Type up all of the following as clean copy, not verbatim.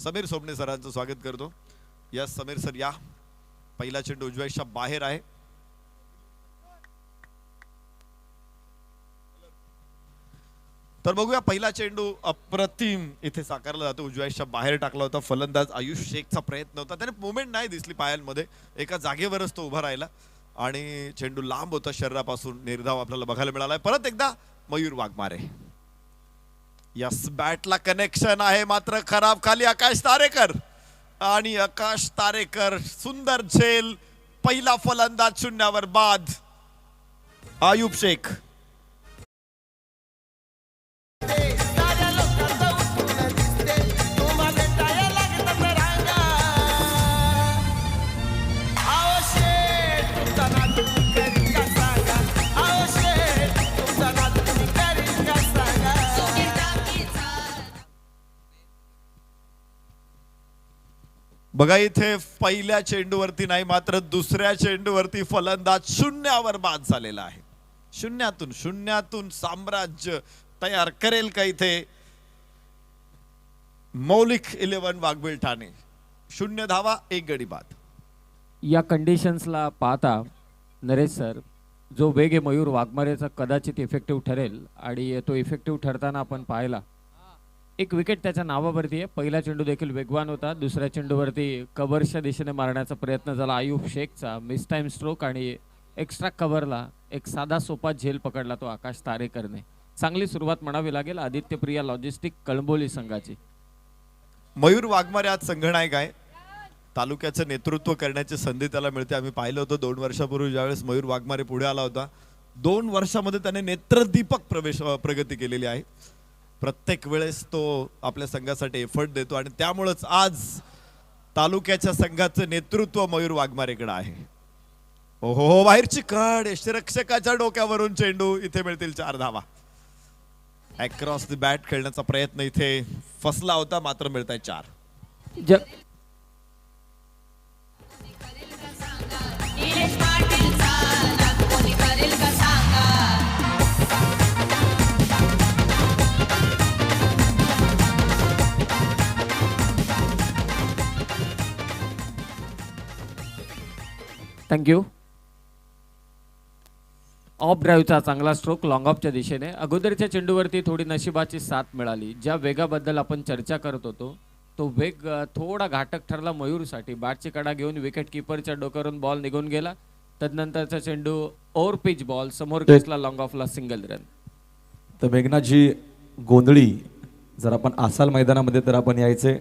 समीर सोमणे सरांचं स्वागत करतो। या समीर सर या, पहिला चेंडू उजव्याच्या बाहेर आहे। तर बघूया पहिला चेंडू अप्रतिम इथे साकारला जातो, उजव्याच्या बाहेर टाकला होता। फलंदाज आयुष शेखचा प्रयत्न होता, त्याने मुवमेंट नाही दिसली पायांमध्ये, एका जागेवरच तो उभा राहिला आणि चेंडू लांब होता शरीरापासून। निर्धाव आपल्याला बघायला मिळालाय। परत एकदा मयूर वाघमारे, यस बॅटला कनेक्शन आहे मात्र खराब, खाली आकाश तारेकर आणि आकाश तारेकर सुंदर झेल। पहिला फलंदाज शून्यावर बाद। आयुब शेख बघा, इथे पहिल्या चेंडूवरती नाही मात्र दुसऱ्या चेंडूवरती फलंदाज शून्यावर बाद झालेला आहे। शून्यातून साम्राज्य तयार करेल का इथे मौलिक 11 वाघबीळ ठाणे। 0 धावा 1 गडी बाद। या कंडिशन्सला पाहता नरेश सर, जो वेग आहे मयूर वाघमारेचा कदाचित इफेक्टिव्ह ठरेल आणि तो इफेक्टिव्ह ठरताना आपण पाहिला एक विकेट त्याच्या नावावरती आहे। पहिला चेंडू देखील वेगवान होता, दुसऱ्या चेंडूवरती कव्हरच्या दिशेने मारण्याचा प्रयत्न झाला आयुब शेखचा, मिस टाइम स्ट्रोक आणि एक्स्ट्रा कव्हरला एक साधा सोपा झेल पकडला तो आकाश तारेकरने। चांगली सुरुवात म्हणावी लागेल आदित्य प्रिया लॉजिस्टिक कळंबोली संघाची। मयूर वाघमारे आज संघनायक आहे, तालुक्याचं नेतृत्व करण्याची संधी त्याला मिळते। आम्ही पाहिलं होतं 2 वर्षापूर्वी ज्यावेळेस मयूर वाघमारे पुढे आला होता, 2 वर्षामध्ये त्याने नेत्रदीपक प्रगती केलेली आहे। प्रत्येक वेळेस तो आपल्या संघासाठी एफर्ट देतो आणि त्यामुळेच आज तालुक्याच्या संघाचं नेतृत्व मयूर वाघमारेकडे आहे। ओहो, बाहेरची कड, यष्टिरक्षकाच्या डोक्यावरून चेंडू, इथे मिळतील 4 धावा। अक्रॉस द बॅट खेळण्याचा प्रयत्न इथे फसला होता मात्र मिळताय 4। थँक्यू। ऑफ ड्राईव्हचा चांगला स्ट्रोक लॉंग ऑफच्या दिशेने। अगोदरच्या चेंडूवरती थोडी नशिबाची साथ मिळाली। ज्या वेगाबद्दल आपण चर्चा करत होतो तो वेग थोडा घातक ठरला मयूरसाठी। बॅटची कडा घेऊन विकेट किपरच्या डोक्यावरून बॉल निघून गेला। तदनंतरचा चेंडू ओव्हर पिच बॉल समोर खेचला, लॉंग ऑफला सिंगल रन। तर मेघनाजी गोंधळी, जर आपण आसाल मैदानामध्ये तर आपण यायचे।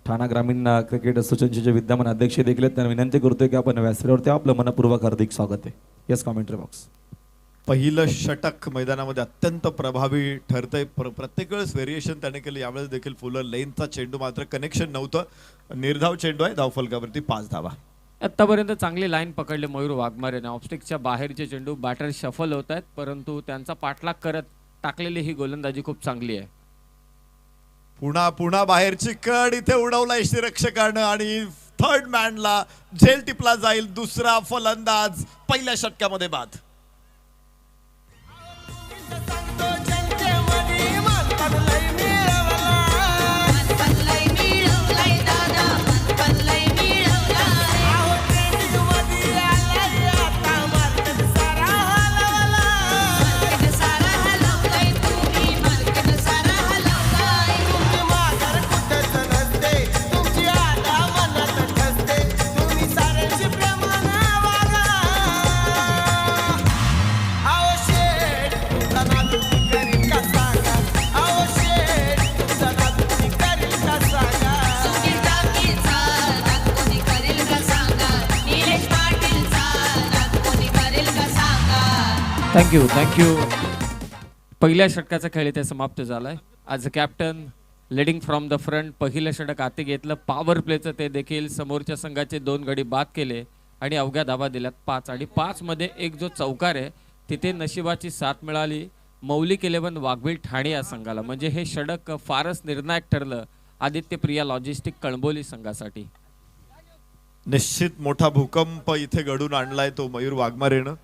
ठाणा ग्रामीण क्रिकेट असोसिएशनचे विद्यमान अध्यक्ष देखील आहेत, त्यांना विनंती करतोय की आपण व्यासपीठावरती आपलं मनपूर्वक हार्दिक स्वागत आहे। Yes, commentary box. पहिलं षटक मैदानामध्ये अत्यंत प्रभावी ठरतंय। प्रत्येक वेळेस व्हेरिएशन त्याने केलं, यावेळेस देखील फुलर लेनचा चेंडू मात्र कनेक्शन नव्हतं। निर्धाव चेंडू आहे, धावफलकावरती 5 धावा। आतापर्यंत चांगली लाईन पकडले मयूर वाघमारेने। ऑफस्टिकच्या बाहेरचे चेंडू बॅटर शफल होत आहेत, परंतु त्यांचा पाठलाग करत टाकलेली ही गोलंदाजी खूप चांगली आहे। पुन्हा बाहेरची कड इथे उडवला यष्टिरक्षकानं आणि थर्ड मॅनला झेल टिपला जाईल। दुसरा फलंदाज पहिल्या षटकामध्ये बाद। थँक्यू। पहिल्या षटकाचा खेळ इथे समाप्त झालाय। आज captain leading from the front पहिलं षटक हाती घेतलं। पॉवर प्लेचं ते देखील समोरच्या संघाचे 2 गडी बाद केले आणि अवघ्या धावा दिल्यात 5 आणि 5 मध्ये एक जो चौकार आहे तिथे नशिबाची साथ मिळाली मौलिक 11 वाघबीळ ठाणे या संघाला। म्हणजे हे षटक फारच निर्णायक ठरलं आदित्य प्रिया लॉजिस्टिक कळंबोली संघासाठी। निश्चित मोठा भूकंप इथे घडून आणलाय तो मयूर वाघमारेनं।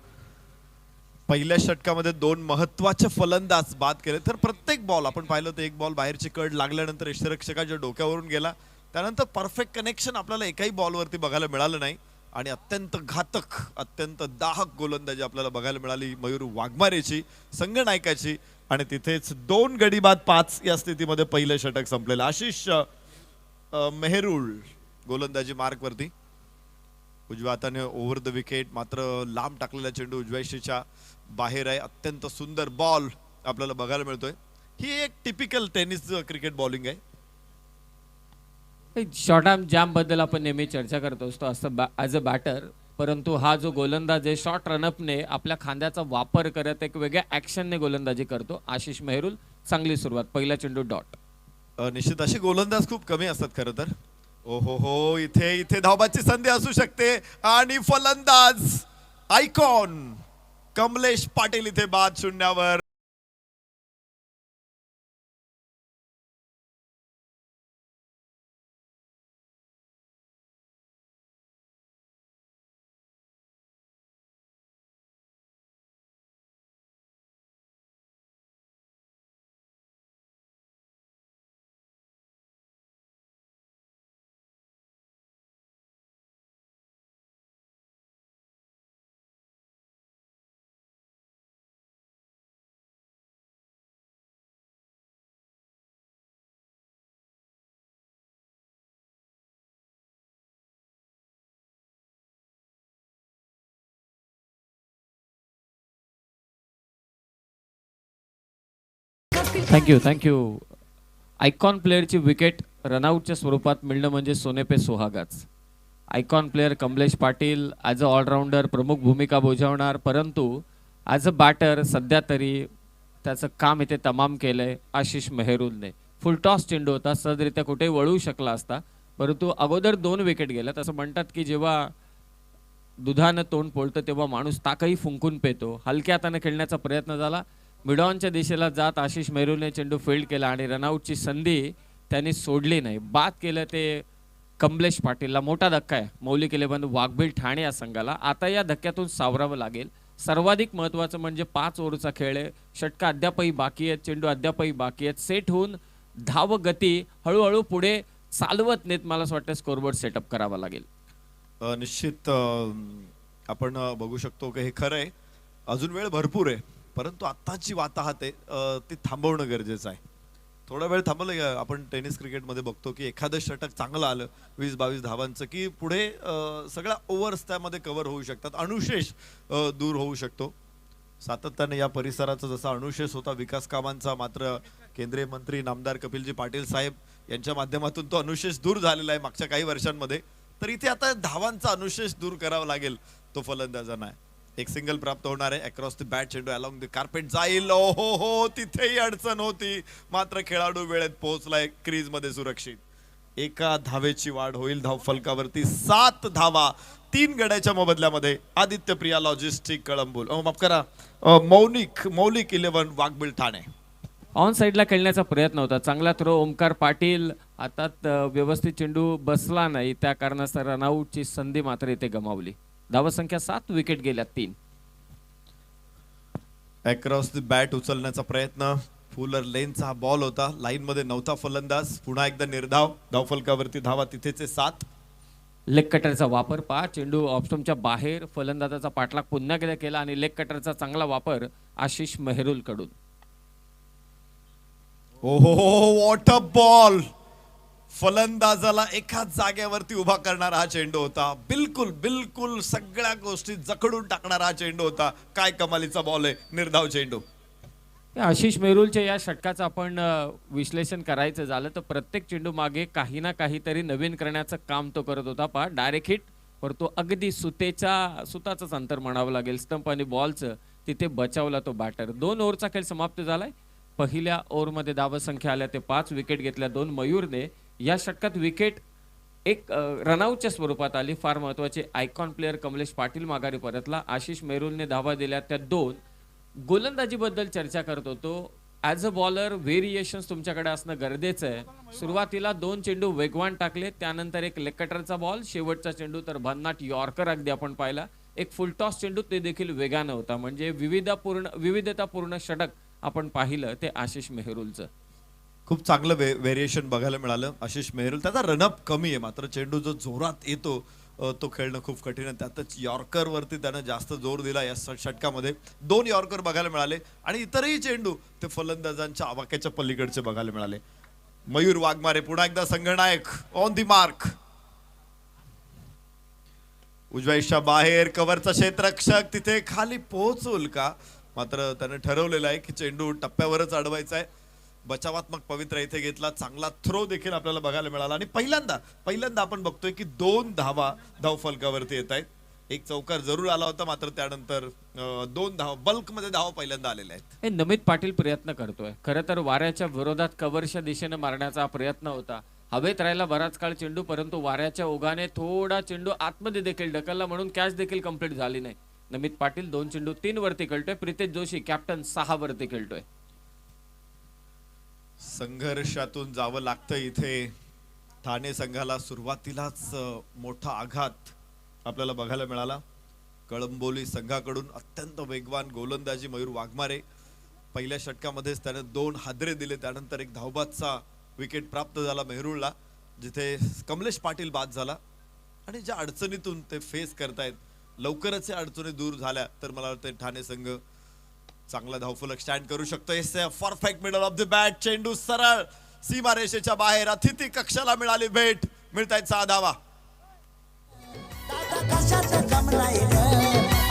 पहिल्या षटकामध्ये 2 महत्त्वाचे फलंदाज बाद केले, तर प्रत्येक बॉल आपण पाहिलं तर एक बॉल बाहेरची कड लागल्यानंतर यष्टिरक्षकाच्या डोक्यावरून गेला त्यानंतर परफेक्ट कनेक्शन आपल्याला एकाही बॉलवरती बघायला मिळालं नाही आणि अत्यंत घातक अत्यंत दाहक गोलंदाजी आपल्याला बघायला मिळाली मयूर वाघमारेची संघनायकाची आणि तिथेच 2 गडी बाद 5 या स्थितीमध्ये पहिलं षटक संपलेलं. आशिष मेहरुल गोलंदाजी मार्कवरती उजव्या हाताने ओव्हर द विकेट मात्र लांब टाकलेला चेंडू उजव्याशीच्या बाहेर आहे. अत्यंत सुंदर बॉल आपल्याला बघायला मिळतोय. ही एक टिपिकल टेनिस क्रिकेट बॉलिंग आहे. शॉर्ट आर्म जॅम बद्दल आपण नेहमी चर्चा करत असतो असं ॲज अ बॅटर, परंतु हा जो गोलंदाज आहे शॉर्ट रनअपने आपल्या खांद्याचा वापर करत एक वेगळ्या ॲक्शनने गोलंदाजी करतो. आशिष मेहरुल चांगली सुरुवात, पहिला चेंडू डॉट. निश्चित असे गोलंदाज खूप कमी असतात खरं तर. ओहो हो इथे इथे धावबाची संधी असू शकते आणि फलंदाज आयकॉन कमलेश पाटील इथे बाद शून्यावर. थँक्यू. आयकॉन प्लेअरची विकेट रनआउटच्या स्वरूपात मिळणं म्हणजे सोने पे सुहागाच. Icon player Kamlesh Patil as a allrounder प्रमुख भूमिका बजावणार, परंतु ॲज अ बॅटर सध्या तरी त्याचं काम इथे तमाम केलंय आशिष मेहरुलने. फुल टॉस चेंडू होता, सहजरित्या कुठेही वळू शकला असता, परंतु अगोदर 2 विकेट गेल्यात. असं म्हणतात की जेव्हा दुधानं तोंड पोळतं तेव्हा माणूस ताकही फुंकून पेतो. हलक्या हाताने खेळण्याचा प्रयत्न झाला, मिडॉनच्या दिशेला जात आशिष मेहरुलने चेंडू फील्ड केला आणि रनआउटची संधी त्यांनी सोडली नाही. बाद केलं ते कमलेश पाटीलला. मोठा धक्का आहे मौलिक 11 वाघबीळ ठाणे या संघाला. आता या धक्क्यातून सावरावं लागेल. सर्वाधिक महत्त्वाचं म्हणजे 5 ओव्हरचा खेळ आहे, षटका अद्यापही बाकी आहेत, चेंडू अद्यापही बाकी आहेत. सेट होऊन धाव गती हळूहळू पुढे चालवत नेत मला असं वाटतं स्कोरबोर्ड सेटअप करावा लागेल. निश्चित आपण बघू शकतो की हे खरं आहे, अजून वेळ भरपूर आहे, परंतु आत्ताची वाताहत आहे ती थांबवणं गरजेचं आहे. थोडा वेळ थांबवलं. आपण टेनिस क्रिकेटमध्ये बघतो की एखादं षटक चांगलं आलं 20-22 धावांचं की पुढे सगळ्या ओव्हर्स त्यामध्ये कव्हर होऊ शकतात, अनुशेष दूर होऊ शकतो. सातत्याने या परिसराचा जसा अनुशेष होता विकास कामांचा, मात्र केंद्रीय मंत्री नामदार कपिलजी पाटील साहेब यांच्या माध्यमातून तो अनुशेष दूर झालेला आहे मागच्या काही वर्षांमध्ये. तर इथे आता धावांचा अनुशेष दूर करावा लागेल तो फलंदाजांना. एक सिंगल प्राप्त होणार आहे. अक्रॉस द बॅट चेंडू अलॉंग द कार्पेट जाईल. ओहो हो तिथेही अडचण होती, मात्र खेळाडू वेळेत पोहोचलाय क्रीज मध्ये सुरक्षित. एका धावेची वाढ होईल धाव फलकावरती. 7 धावा 3 गड्याच्या मोबदल्यामध्ये. आदित्य प्रिया लॉजिस्टिक कळंबोल, माफ करा, मौलिक 11 वाघबीळ ठाणे. ऑन साईडला खेळण्याचा प्रयत्न होता, चांगला थ्रो ओमकार पाटील. आता व्यवस्थित चेंडू बसला नाही, त्या कारणास्तव रनआउटची संधी मात्र इथे गमावली. धावसंख्या 7, विकेट गेल्या 3. अक्रॉस द बॅट उचलण्याचा प्रयत्न, फुलर लेनचा हा बॉल होता, लाईन मध्ये नव्हता फलंदाज. पुन्हा एकदा निर्धाव, धावफलकावरती धावा तिथेच 7. लेग कटरचा वापर पहा, चेंडू ऑफस्टंपच्या बाहेर, फलंदाजाचा पाठलाग पुन्हा एकदा केला आणि लेग कटरचा चांगला वापर आशिष मेहरुल कडून. ओहो व्हॉट अ बॉल. फलंदाजाला एकाच जागेवरती उभा करणारा हा चेंडू होता. बिलकुल सगळ्या गोष्टी जखडून टाकणारा हा चेंडू होता. काय कमालीचा बॉल आहे, निर्धाव चेंडू. आशिष मेहरुलच्या या षटकाचं आपण विश्लेषण करायचं झालं तर प्रत्येक चेंडू मागे काही ना काहीतरी नवीन करण्याचं काम तो करत होता. पहा डायरेक्ट हिट, पर तो अगदी सुताचंच अंतर म्हणावं लागेल. स्टंप आणि बॉलचं तिथे बचावला तो बॅटर. 2 ओव्हरचा खेळ समाप्त झालाय. पहिल्या ओव्हरमध्ये धावसंख्या आल्या ते 5, विकेट घेतल्या 2 मयूरने. या षटकात विकेट एक रनआउटच्या स्वरूपात आली. फार महत्वाचे आयकॉन प्लेअर कमलेश पाटील माघारी परतला. आशिष मेहरुलने धावा दिल्या त्या 2. गोलंदाजीबद्दल चर्चा करत होतो. ॲज अ बॉलर व्हेरिएशन्स तुमच्याकडे असणं गरजेचं आहे. सुरुवातीला 2 चेंडू वेगवान टाकले, त्यानंतर एक लेग कटरचा बॉल, शेवटचा चेंडू तर भन्नाट यॉर्कर अगदी आपण पाहिला. एक फुल टॉस चेंडू, ते देखील वेगानं होता. म्हणजे विविधतापूर्ण षटक आपण पाहिलं ते आशिष मेहरुलचं. खूप चांगलं व्हेरिएशन बघायला मिळालं आशिष मेहरुल. त्याचा रनअप कमी आहे, मात्र चेंडू जो जोरात येतो तो खेळणं खूप कठीण आहे. त्यातच यॉर्कर वरती त्यानं जास्त जोर दिला या षटकामध्ये. 2 यॉर्कर बघायला मिळाले आणि इतरही चेंडू ते फलंदाजांच्या आवाक्याच्या पलीकडचे बघायला मिळाले. मयूर वाघमारे पुन्हा एकदा संघनायक ऑन दी मार्क. उजव्याच्या बाहेर कव्हरचा क्षेत्ररक्षक तिथे खाली पोहोचवल का, मात्र त्याने ठरवलेलं आहे की चेंडू टप्प्यावरच अडवायचा आहे. बचावात्मक पवित्रा इथे घेतला, चांगला थ्रो देखील आपल्याला बघायला मिळाला आणि पहिल्यांदा आपण बघतोय की 2 धावा धावफलकावरती येत आहेत. एक चौकार जरूर आला होता, मात्र त्यानंतर 2 धावा बल्क मध्ये धावा पहिल्यांदा आलेल्या आहेत. हे नमित पाटील प्रयत्न करतोय. खरं तर वाऱ्याच्या विरोधात कव्हरच्या दिशेने मारण्याचा हा प्रयत्न होता. हवेत राहिला बराच काळ चेंडू, परंतु वाऱ्याच्या ओघाने थोडा चेंडू आतमध्ये देखील ढकलला, म्हणून कॅच देखील कंप्लीट झाली नाही. नमित पाटील 2 चेंडू 3 वरती खेळतोय. प्रितेश जोशी कॅप्टन 6 वरती खेळतोय. संघर्षातून जावं लागतं इथे. ठाणे संघाला सुरुवातीलाच मोठा आघात आपल्याला बघायला मिळाला. कळंबोली संघाकडून अत्यंत वेगवान गोलंदाजी मयूर वाघमारे. पहिल्या षटकामध्येच त्याने 2 हादरे दिले, त्यानंतर एक धावबादचा विकेट प्राप्त झाला मेहरुळला, जिथे कमलेश पाटील बाद झाला. आणि ज्या अडचणीतून ते फेस करतायत, लवकरच या अडचणी दूर झाल्या तर मला वाटतं ठाणे संघ चांगला धावफलक स्टँड करू शकतो. Perfect middle of the bat. चेंडू सरळ सीमारेषेच्या बाहेर. अतिथी कक्षाला मिळाली भेट. मिळतायत 6 धावा.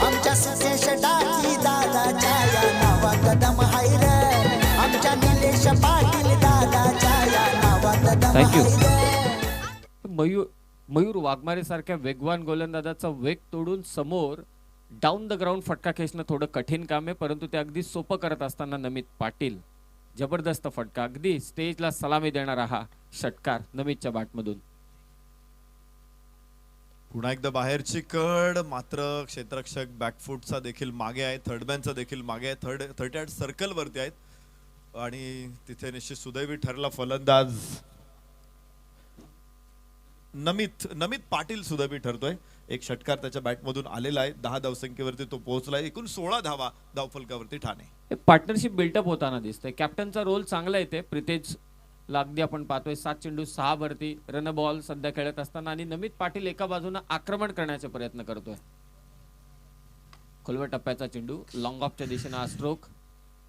आमच्या सतेश टाकी दादाच्या या नावात कदम हायर. आमच्या निलेश पाटील दादाच्या या नावात कदम हायर. मयूर वाघमारे सारख्या वेगवान गोलंदाजाचा वेग तोडून समोर डाऊन द ग्राउंड फटका खेचणं थोडं कठीण काम आहे, परंतु ते अगदी सोपं करत असताना नमित पाटील जबरदस्त फटका, अगदी स्टेजला सलामी देणारा हा षटकार नमितच्या बॅटमधून. पुन्हा एकदा बाहेरची कड, मात्र क्षेत्ररक्षक बॅकफुटचा देखील मागे आहे, थर्डमॅनचा देखील मागे आहे. 38 सर्कल वरती आहेत आणि तिथे निश्चित सुदैवी ठरला फलंदाज नमित पाटील सुदैवी ठरतोय. एक षटकार त्याच्या बॅटमधून आलेला आहे. 10 धावसंख्येवरती तो पोहोचलाय. एकूण 16 धावा धावफलकावरती ठाणे. पार्टनरशिप बिल्टअप होताना दिसतंय. कॅप्टनचा रोल चांगला येते. प्रितेश अगदी आपण पाहतोय 7 चेंडू 6 वरती रन बॉल सध्या खेळत असताना, आणि नमित पाटील एका बाजूने आक्रमण करण्याचे प्रयत्न करतोय. खोलवर टप्प्याचा चेंडू लॉंग ऑफच्या दिशेने हा स्ट्रोक.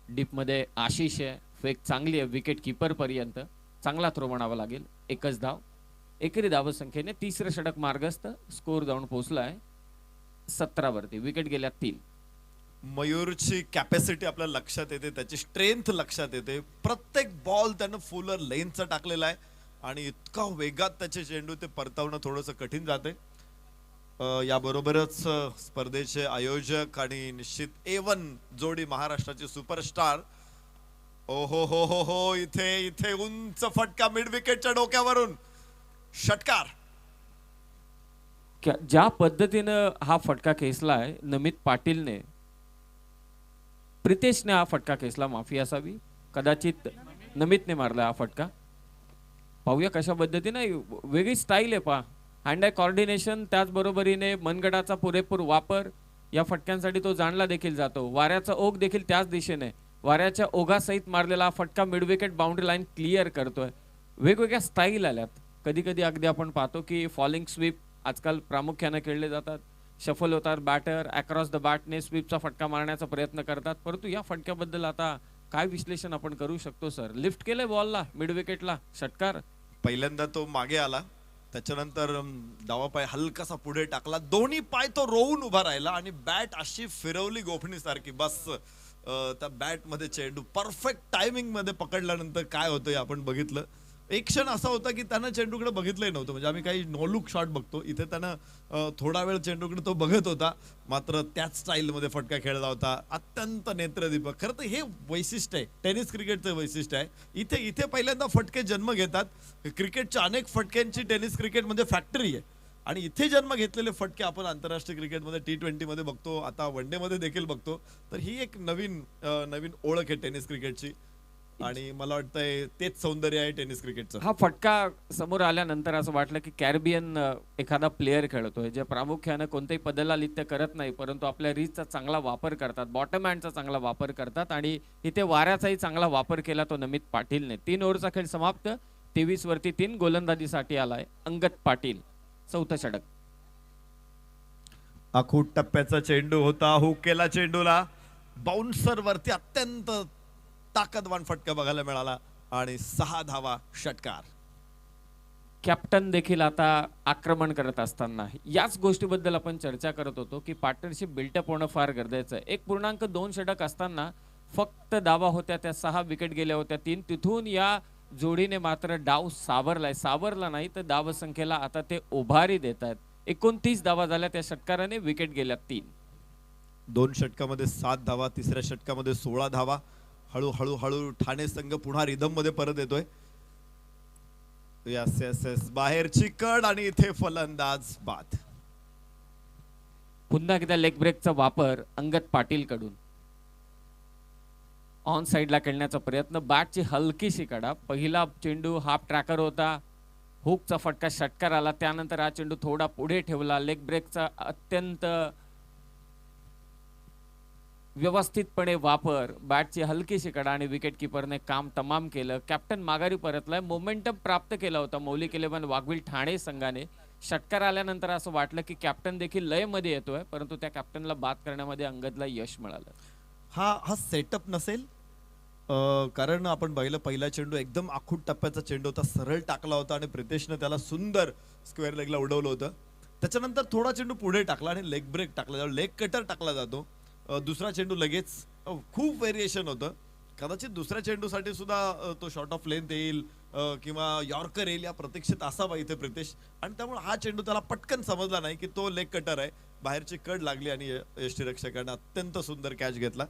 डीप मध्ये आशिष आहे. फेक चांगली आहे विकेट कीपर पर्यंत. चांगला थ्रो म्हणावा लागेल. 1च धाव. एकेरी धावसंख्येने 3रं षटक मार्गस्थ. स्कोर जाऊन पोहोचलाय 17 वरती. विकेट गेल्या 3. मयूरची कॅपॅसिटी आपल्या लक्षात येते, त्याची स्ट्रेंथ लक्षात येते. प्रत्येक बॉल त्यानं फुलर लेनचा टाकलेला आहे आणि इतका वेगात त्याचे चेंडू ते परतावणं थोडंसं कठीण जाते. याबरोबरच स्पर्धेचे आयोजक आणि निश्चित A1 जोडी महाराष्ट्राची सुपरस्टार. ओ हो हो हो हो, इथे उंच फटका मिड विकेटच्या डोक्यावरून. षटकार. ज्या पद्धतीनं हा फटका खेचलाय नमित पाटीलने, प्रितेशने हा फटका खेचला माफी असावी, कदाचित नमितने मारला हा फटका. पाहूया कशा पद्धतीने. वेगळी स्टाईल आहे पहा. हँड आय कॉर्डिनेशन, त्याचबरोबरीने मनगटाचा पुरेपूर वापर. या फटक्यांसाठी तो जाणला देखील जातो. वाऱ्याचा ओघ देखील त्याच दिशेने. वाऱ्याच्या ओघासहित मारलेला हा फटका mid wicket boundary line clear करतोय. वेगवेगळ्या स्टाईल आल्यात. कधी कधी अगदी आपण पाहतो की फॉलिंग स्वीप आजकाल प्रामुख्याने खेळले जातात. शफल होतात बॅटर, अक्रॉस द बॅटने स्वीपचा फटका मारण्याचा प्रयत्न करतात. परंतु या फटक्याबद्दल आता काय विश्लेषण आपण करू शकतो सर? लिफ्ट केलंय बॉलला मिड विकेटला. षटकार. पहिल्यांदा तो मागे आला, त्याच्यानंतर डावा पाय हलकासा पुढे टाकला, दोन्ही पाय तो रोवून उभा राहिला आणि बॅट अशी फिरवली गोफणीसारखी. बस त्या बॅट मध्ये चेंडू परफेक्ट टायमिंग मध्ये पकडल्यानंतर काय होतं आपण बघितलं. एक क्षण असा होता की त्यानं चेंडूकडे बघितलंही नव्हतं. म्हणजे आम्ही काही नो लुक शॉट बघतो, इथे त्यानं थोडा वेळ चेंडूकडे तो बघत होता, मात्र त्याच स्टाईलमध्ये फटका खेळला होता. अत्यंत नेत्रदीपक. खरं तर हे वैशिष्ट्य आहे टेनिस क्रिकेटचं वैशिष्ट्य आहे. इथे पहिल्यांदा फटके जन्म घेतात. क्रिकेटच्या अनेक फटक्यांची टेनिस क्रिकेटमध्ये फॅक्टरी आहे आणि इथे जन्म घेतलेले फटके आपण आंतरराष्ट्रीय क्रिकेटमध्ये T20 मध्ये बघतो, आता वन डे मध्ये देखील बघतो. तर ही एक नवीन ओळख आहे टेनिस क्रिकेटची. आणि मला वाटतंय तेच सौंदर्य आहे टेनिस क्रिकेटचं. हा फटका समोर आल्यानंतर असं वाटलं की कॅरिबियन एखादा प्लेअर खेळतोय, जे प्रामुख्यानं कोणत्याही पदलालित्य करत नाही, परंतु आपल्या रीचचा चांगला वापर करतात, बॉटम हँडचा चांगला वापर करतात आणि इथे वाऱ्याचाही चांगला वापर केला तो नमित पाटीलने. 3 ओव्हरचा खेळ समाप्त. 23 वरती 3. गोलंदाजीसाठी आलाय अंगद पाटील. 4थं षटक. आखूट टप्प्याचा चेंडू होता, हुक केला चेंडूला, बाउन्सर वरती अत्यंत ताकदवान फटका बघायला मिळाला आणि 6 धावा, षटकार. कॅप्टन देखील आता आक्रमण करत असताना याच गोष्टीबद्दल आपण चर्चा करत होतो की पार्टनरशिप बिल्टअप होणं फार गरजेचं आहे. 1.2 षटक असताना फक्त धावा होत्या त्या, 6 विकेट गेल्या होत्या 3. तिथून या जोडीने मात्र डाव सावरला नाही तर धाव संख्येला आता ते उभारी देत आहेत. 29 धावा झाल्या त्या षटकाराने, विकेट गेल्या 3. 2 षटकामध्ये 7 धावा, तिसऱ्या षटकामध्ये 16 धावा. हळू ठाणे संघ पुन्हा रिदम मध्ये परत येतोय. यस यस यस, बाहेरची कड आणि इथे फलंदाज बाद. पुन्हा एकदा लेग ब्रेकचा वापर अंगद पाटील कडून. ऑन साइडला खेळण्याचा प्रयत्न, बॅटची हलकीशी कडा. पहिला चेंडू हाफ ट्रॅकर होता, हुकचा फटका, षटकार आला. त्यानंतर हा चेंडू थोडा पुढे ठेवला. लेग ब्रेकचा अत्यंत व्यवस्थितपणे वापर, बॅटची हलकीशी कडा आणि विकेट किपरने काम तमाम केलं. कॅप्टन माघारी परतलाय. मोमेंटम प्राप्त केला होता मौलिक 11 वाघवील ठाणे संघाने. षटकार आल्यानंतर असं वाटलं की कॅप्टन देखील लयमध्ये येतोय, परंतु त्या कॅप्टनला बाद करण्यामध्ये अंगदला यश मिळालं. हा सेटअप नसेल, कारण आपण बघितलं पहिला चेंडू एकदम आखूट टप्प्याचा चेंडू होता, सरळ टाकला होता आणि प्रितेशनं त्याला सुंदर स्क्वेअर लेगला उडवलं होतं. त्याच्यानंतर थोडा चेंडू पुढे टाकला आणि लेग ब्रेक टाकला, लेग कटर टाकला जातो. दुसरा चेंडू लगेच, खूप व्हेरिएशन होतं. कदाचित दुसऱ्या चेंडूसाठी सुद्धा तो शॉर्ट ऑफ लेंथ येईल किंवा यॉर्कर येईल या प्रतीक्षेत असावा इथे प्रितेश, आणि त्यामुळे हा चेंडू त्याला पटकन समजला नाही की तो लेग कटर आहे. बाहेरची कड लागली आणि यष्टीरक्षकाने अत्यंत सुंदर कॅच घेतला.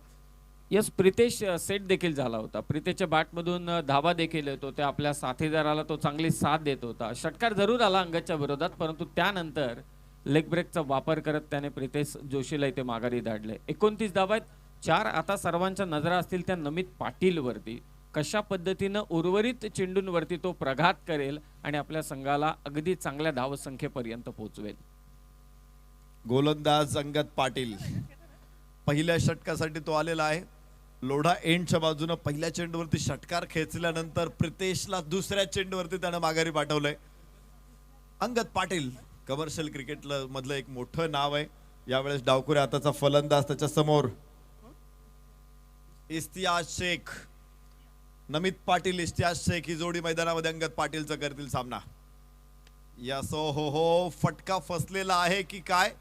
यस, प्रितेश सेट देखील झाला होता. प्रितेशच्या बॅटमधून धावा देखील येत होत्या, आपल्या साथीदाराला तो चांगली साथ देत होता. षटकार जरूर आला अंगदच्या विरोधात, परंतु त्यानंतर लेग ब्रेकचा वापर करत त्याने प्रितेश जोशीला इथे माघारी धाडले. 29 धावा आहेत. 4 आता सर्वांच्या नजरा असतील त्या नमित पाटील वरती. कशा पद्धतीनं उर्वरित चेंडूंवरती तो प्रघात करेल आणि आपल्या संघाला अगदी चांगल्या धावसंख्येपर्यंत पोहोचवेल. गोलंदाज अंगद पाटील पहिल्या षटकासाठी तो आलेला आहे. लोढा एंडच्या बाजूने पहिल्या चेंडूवरती षटकार खेचल्यानंतर प्रितेशला दुसऱ्या चेंडूवरती त्यानं माघारी पाठवलंय. अंगद पाटील कमर्शियल क्रिकेट मधलं एक मोठं नाव आहे. यावेळेस डावखुरे हाताचा फलंदाज त्याच्या समोर इस्तियाज शेख, नमित पाटील, इस्तियाज शेख ही जोडी मैदानामध्ये अंगद पाटीलचं करतील सामना. यासो हो, फटका फसलेला आहे की काय?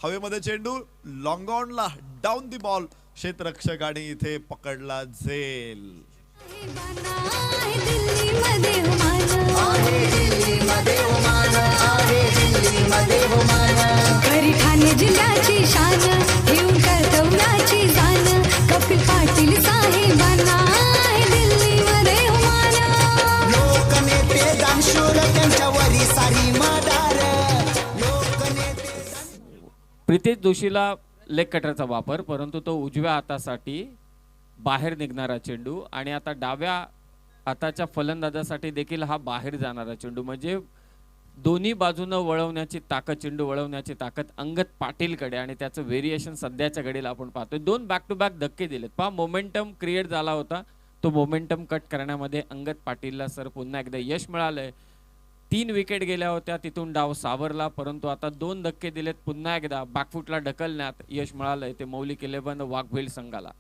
हवेमध्ये चेंडू लॉंग ऑनला, डाऊन दी बॉल, क्षेत्ररक्षक आणि इथे पकडला झेल. खरी ठाणे जिल्ह्याची शान, घेऊन कर्तव्याची जाण, कपिल पाटील साहेबांना आहे दिल्लीमध्ये हुमाना. लोकनेते दानशूर त्यांच्यावरी सारी मदार. लोकनेते प्रितेश जोशीला लेग कटरचा वापर, परंतु तो उजव्या हातासाठी बाहेर निघणारा चेंडू आणि आता डाव्या हाताच्या फलंदाजासाठी देखील हा बाहेर जाणारा चेंडू. म्हणजे दोन्ही बाजूनं वळवण्याची ताकद, चेंडू वळवण्याची ताकद अंगद पाटीलकडे, आणि त्याचं व्हेरिएशन सध्याच्या घडीला आपण पाहतोय. 2 बॅक टू बॅक धक्के दिलेत. पहा, मोमेंटम क्रिएट झाला होता, तो मोमेंटम कट करण्यामध्ये अंगद पाटीलला सर पुन्हा एकदा यश मिळालंय. 3 विकेट गेल्या होत्या, तिथून डाव सावरला, परंतु आता 2 धक्के दिलेत. पुन्हा एकदा बॅकफुटला ढकलण्यात यश मिळालंय ते मौलिक 11 वाघवेल संघाला.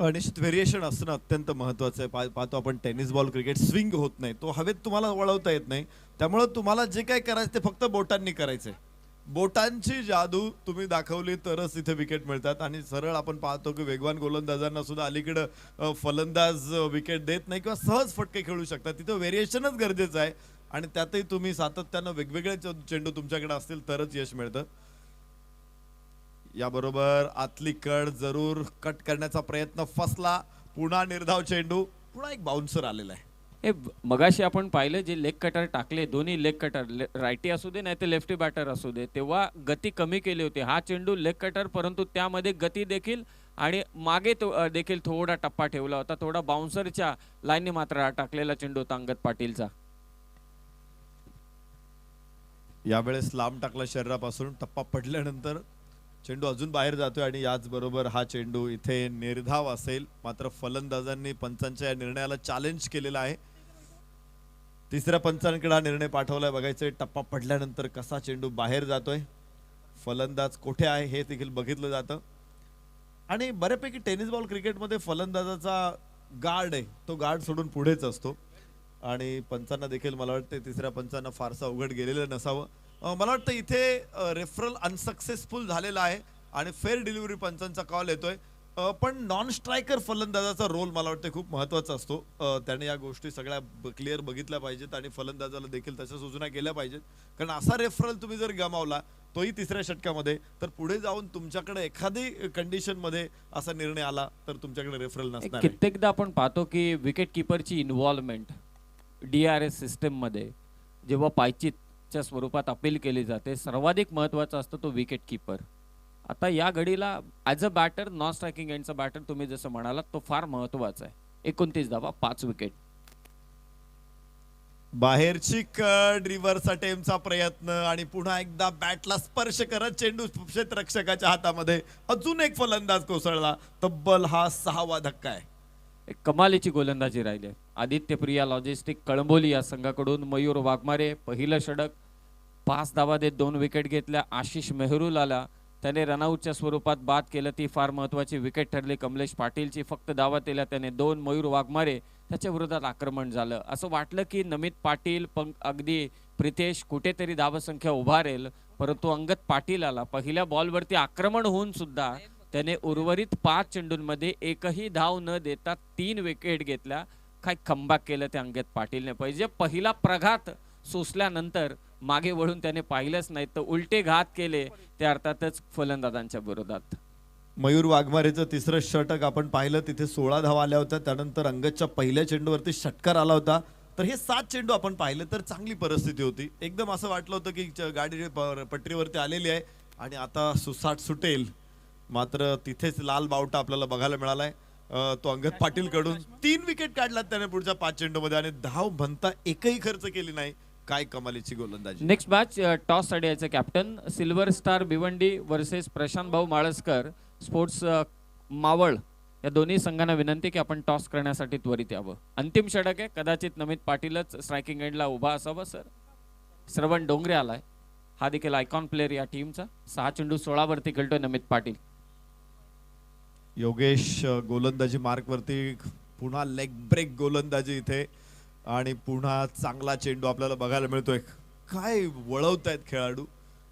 निश्चित व्हेरिएशन असणं अत्यंत महत्वाचं आहे. पाहतो आपण टेनिस बॉल क्रिकेट, स्विंग होत नाही, तो हवेत तुम्हाला वळवता येत नाही. त्यामुळे तुम्हाला जे काय करायचं ते फक्त बोटांनी करायचंय. बोटांची जादू तुम्ही दाखवली तरच इथे विकेट मिळतात. आणि सरळ आपण पाहतो की वेगवान गोलंदाजांना सुद्धा अलीकडं फलंदाज विकेट देत नाही किंवा सहज फटके खेळू शकतात. तिथं व्हेरिएशनच गरजेचं आहे आणि त्यातही तुम्ही सातत्यानं वेगवेगळे चेंडू तुमच्याकडे असतील तरच यश मिळतं. याबरोबर आतली कड जरूर कट करण्याचा प्रयत्न फसला. पुन्हा निर्धाव चेंडू, पुन्हा एक बाउन्सर आलेला आहे. हे मगाशी आपण पाहिलं जे लेग कटर टाकले, दोन्ही लेग कटर, रायटी असू दे नाही तर लेफ्टी बॅटर असू दे, तेव्हा गती कमी केली होती. हा चेंडू लेग कटर, परंतु त्यामध्ये गती देखील आणि मागे तो देखील थोडा टप्पा ठेवला होता. थोडा बाउन्सरच्या लाईनने मात्र टाकलेला चेंडू होता अंगद पाटीलचा. यावेळेस लांब टाकला शरीरापासून, टप्पा पडल्यानंतर चेंडू अजून बाहेर जातोय आणि याचबरोबर हा चेंडू इथे निर्धाव असेल. मात्र फलंदाजांनी पंचांच्या या निर्णयाला चॅलेंज केलेला आहे. तिसऱ्या पंचांकडे हा निर्णय पाठवलाय. बघायचंय टप्पा पडल्यानंतर कसा चेंडू बाहेर जातोय, फलंदाज कुठे आहे हे देखील बघितलं जातं. आणि बऱ्यापैकी टेनिस बॉल क्रिकेटमध्ये फलंदाजाचा गार्ड आहे, तो गार्ड सोडून पुढेच असतो. आणि पंचांना देखील मला वाटतं तिसऱ्या पंचांना फारसा अवघड गेलेलं नसावं. मला वाटतं इथे रेफरल अनसक्सेसफुल झालेला आहे आणि फेअर डिलिव्हरी पंचांचा कॉल येतोय. पण नॉन स्ट्रायकर फलंदाजाचा रोल मला वाटतं खूप महत्त्वाचा असतो. त्याने या गोष्टी सगळ्या क्लिअर बघितल्या पाहिजेत आणि फलंदाजाला देखील तशा सूचना केल्या पाहिजेत. कारण असा रेफरल तुम्ही जर गमावला, तोही तिसऱ्या षटकामध्ये, तर पुढे जाऊन तुमच्याकडे एखादी कंडिशन मध्ये असा निर्णय आला तर तुमच्याकडे रेफरल नसणार आहे. कित्येकदा आपण पाहतो की विकेट किपरची इन्व्हॉल्वमेंट DRS सिस्टम मध्ये जेव्हा पायचीतच्या स्वरूपात अपील केली जाते, सर्वाधिक महत्त्वाचा असतो तो विकेट किपर. आता या घडीला as a batter, non striking एंडचा बॅटर तुम्ही जसं म्हणालात तो फार महत्त्वाचा आहे. 29 धावा, 5 विकेट. बाहेरची कड, रिव्हर्स अटेम्पचा प्रयत्न आणि पुन्हा एकदा बॅटला स्पर्श करत चेंडू क्षेत्ररक्षकाच्या हातामध्ये. अजून एक फलंदाज कोसळला. तब्बल हा 6वा धक्का आहे. एक कमालीची गोलंदाजी राहिली आहे. आदित्य प्रिया लॉजिस्टिक कळंबोली या संघाकडून मयूर वाघमारे पहिलं षटक, 5 धावा देत 2 विकेट घेतल्या. आशिष मेहरुल आला, त्याने रनआउटच्या स्वरूपात बाद केलं, ती फार महत्त्वाची विकेट ठरली. कमलेश पाटीलची फक्त धावा दिल्या त्याने 2. मयूर वाघमारे त्याच्या विरोधात आक्रमण झालं. असं वाटलं की नमित पाटील, अगदी प्रितेश कुठेतरी धावसंख्या उभारेल, परंतु अंगद पाटील आला. पहिल्या बॉलवरती आक्रमण होऊन सुद्धा त्याने उर्वरित 5 चेंडूंमध्ये एकही धाव न देता 3 विकेट घेतल्या. काय कमबॅक केलं ते अंगद पाटीलने. पहिला प्रघात सोसल्यानंतर मागे वळून त्याने पाहिलंच नाही, तर उलटे घात केले ते अर्थातच फलंदाजांच्या विरोधात. मयूर वाघमारेचं तिसरं षटक आपण पाहिलं, तिथे 16 धावा आल्या होत्या. त्यानंतर अंगदच्या पहिल्या चेंडूवरती षटकार आला होता. तर हे 7 चेंडू आपण पाहिलं तर चांगली परिस्थिती होती. एकदम असं वाटलं होतं की गाडी पटरीवरती आलेली आहे आणि आता सुसाट सुटेल. मात्र तिथेच लाल बावटा आपल्याला बघायला मिळालाय. तो अंगद पाटील कडून 3 विकेट काढलात त्याने पुढच्या 5 चेंडूमध्ये आणि धाव बनता एकही खर्च केली नाही. काय कमालीची गोलंदाजी. नेक्स्ट मॅच टॉस साठी यायचं captain silver star Bhiwandi versus Prashant भाऊ माळसकर स्पोर्ट्स मावळ. या दोन्ही संघांना विनंती की आपण टॉस करण्यासाठी त्वरित यावं. अंतिम षटक आहे, कदाचित नमित पाटीलच स्ट्रायकिंग एंडला उभा असावा. सर श्रवण डोंगरे आलाय, हा देखील आयकॉन प्लेअर या टीमचा. 6 चेंडू 16 वरती खेळतोय नमित पाटील. योगेश गोलंदाजी मार्क वरती, पुन्हा लेग ब्रेक गोलंदाजी इथे आणि पुन्हा चांगला चेंडू आपल्याला बघायला मिळतोय. काय वळवतायत खेळाडू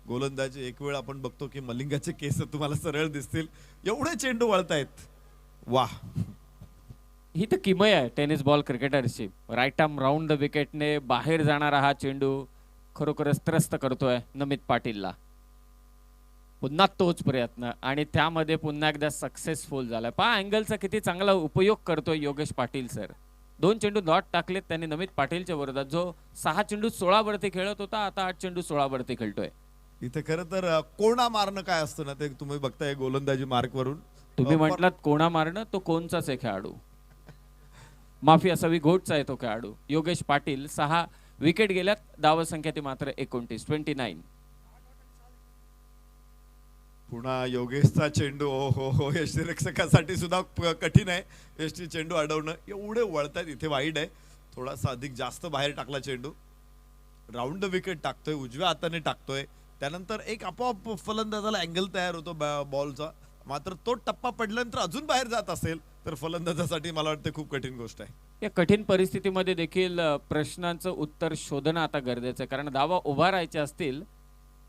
गोलंदाजी. एक वेळ आपण बघतो की मलिंगाचे केस तुम्हाला सरळ दिसतील, एवढे चेंडू वळतायत. वाह, ही तर किमय आहे टेनिस बॉल क्रिकेटरची. राईट आर्म राऊंड द विकेटने बाहेर जाणारा हा चेंडू खरोखरच त्रस्त करतोय नमित पाटीलला. पुन्हा तोच प्रयत्न आणि त्यामध्ये पुन्हा एकदा सक्सेसफुल झाला. पहा अँगलचा किती चांगला उपयोग करतोय योगेश पाटील सर. 2 चेंडू डॉट टाकलेत त्यांनी नमित पाटीलच्या विरोधात, जो 6 चेंडू 16 वरती खेळत होता, आता 8 चेंडू 16 वरती खेळतोय. इथे खरं तर कोणा मारणं काय असतं ना, ते तुम्ही बघताय गोलंदाजी मार्क वरून. तुम्ही म्हटलात कोणा मारणं, तो कोणचाच आहे खेळाडू, माफी असावी, घोटचा आहे तो खेळाडू. योगेश पाटील 6 विकेट गेल्यात, धावसंख्या ती मात्र 29. पुन्हा योगेशचा चेंडू. हो, यष्टीरक्षकासाठी सुद्धा कठीण आहे यष्टी चेंडू अडवणं. एवढे वळतात, इथे वाईड आहे. थोडासा अधिक जास्त बाहेर टाकला चेंडू. राऊंड विकेट टाकतोय, उजव्या हाताने टाकतोय. त्यानंतर एक आपोआप फलंदाजाला अँगल तयार होतो बॉलचा. मात्र तो टप्पा पडल्यानंतर अजून बाहेर जात असेल तर फलंदाजासाठी मला वाटतं खूप कठीण गोष्ट आहे. या कठीण परिस्थितीमध्ये देखील प्रश्नांचं उत्तर शोधणं आता गरजेचं आहे, कारण धावा उभा राहायचे असतील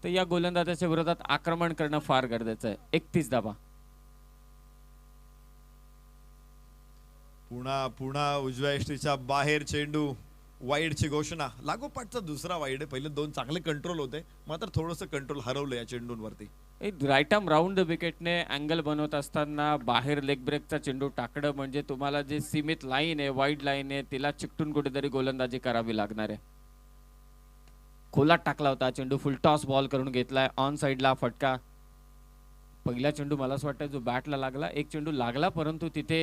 तर या गोलंदाजाच्या विरोधात आक्रमण करणं फार गरजेचं आहे. 31 धावा. पुन्हा उजव्या यष्टीच्या बाहेर चेंडू. वाईडची घोषणा. लागोपाठचा दुसरा वाईड आहे. पहिले 2 चांगले कंट्रोल होते, मात्र थोडंसं कंट्रोल हरवलं या चेंडूंवरती. राईट आर्म राऊंड द विकेटने अँगल बनवत असताना बाहेर लेग ब्रेकचा चेंडू टाकणं म्हणजे तुम्हाला जे सीमित लाईन आहे, वाईड लाईन आहे, तिला चिकटून कुठेतरी गोलंदाजी करावी लागणार आहे. खोलात टाकला होता चेंडू, फुल टॉस बॉल करून घेतलाय. ऑन साइडला फटका. पहिला चेंडू मला असं वाटतं जो बॅटला लागला, एक चेंडू लागला परंतु तिथे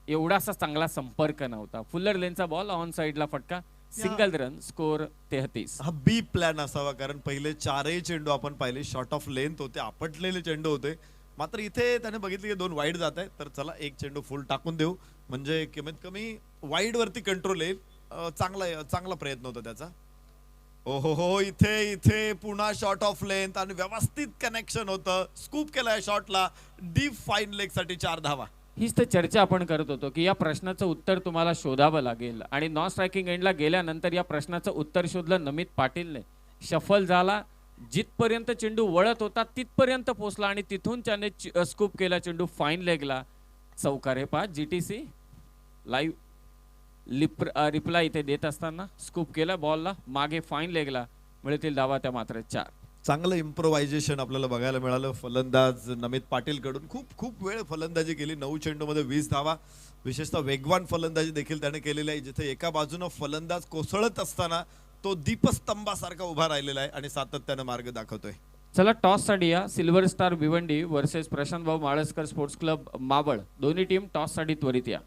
एवढासा चांगला संपर्क नव्हता. फुल्लर लेनचा बॉल ऑन साइडला फटका, सिंगल रन, स्कोर 33. हा बी प्लॅन असावा, कारण पहिले चारही चेंडू आपण पाहिले शॉर्ट ऑफ लेंथ होते, आपटलेले चेंडू होते. मात्र इथे त्याने बघितले की 2 वाईड जात आहे, तर चला एक चेंडू फुल टाकून देऊ, म्हणजे कमीत कमी वाईड वरती कंट्रोल येईल. चांगला प्रयत्न होता त्याचा. ओहो हो, इथे पुन्हा शॉर्ट ऑफ लेंथ आणि व्यवस्थित कनेक्शन होतं. स्कूप केलाय शॉटला, डीप फाईन लेग साठी 4 धावा. हीच तर चर्चा आपण करत होतो की या प्रश्नाचं उत्तर तुम्हाला शोधावं लागेल आणि नॉन स्ट्रायकिंग एंडला गेल्यानंतर या प्रश्नाचं उत्तर शोधलं नमित पाटीलने. शफल झाला, जिथपर्यंत चेंडू वळत होता तिथपर्यंत पोहोचला आणि तिथून त्याने स्कूप केला चेंडू फाईन लेगला. चौकारे 5. जीटीसी लाईव्ह रिप्लाय इथे देत असताना स्कूप केला बॉलला, मागे फाईन लेगला, मिळतील धावा त्या मात्र 4. चांगलं इम्प्रोव्हायझेशन आपल्याला बघायला मिळालं फलंदाज नमित पाटील कडून. खूप वेळ फलंदाजी केली, 9 चेंडूमध्ये 20 धावा. विशेषतः वेगवान फलंदाजी देखील त्याने केलेली आहे, जिथे एका बाजूनं फलंदाज कोसळत असताना तो दीपस्तंभासारखा उभा राहिलेला आहे आणि सातत्याने मार्ग दाखवतोय. चला टॉस साठी या. Silver star Bhiwandi versus Prashant भाऊ माळसकर स्पोर्ट्स क्लब मावळ, दोन्ही टीम टॉस साठी त्वरित या.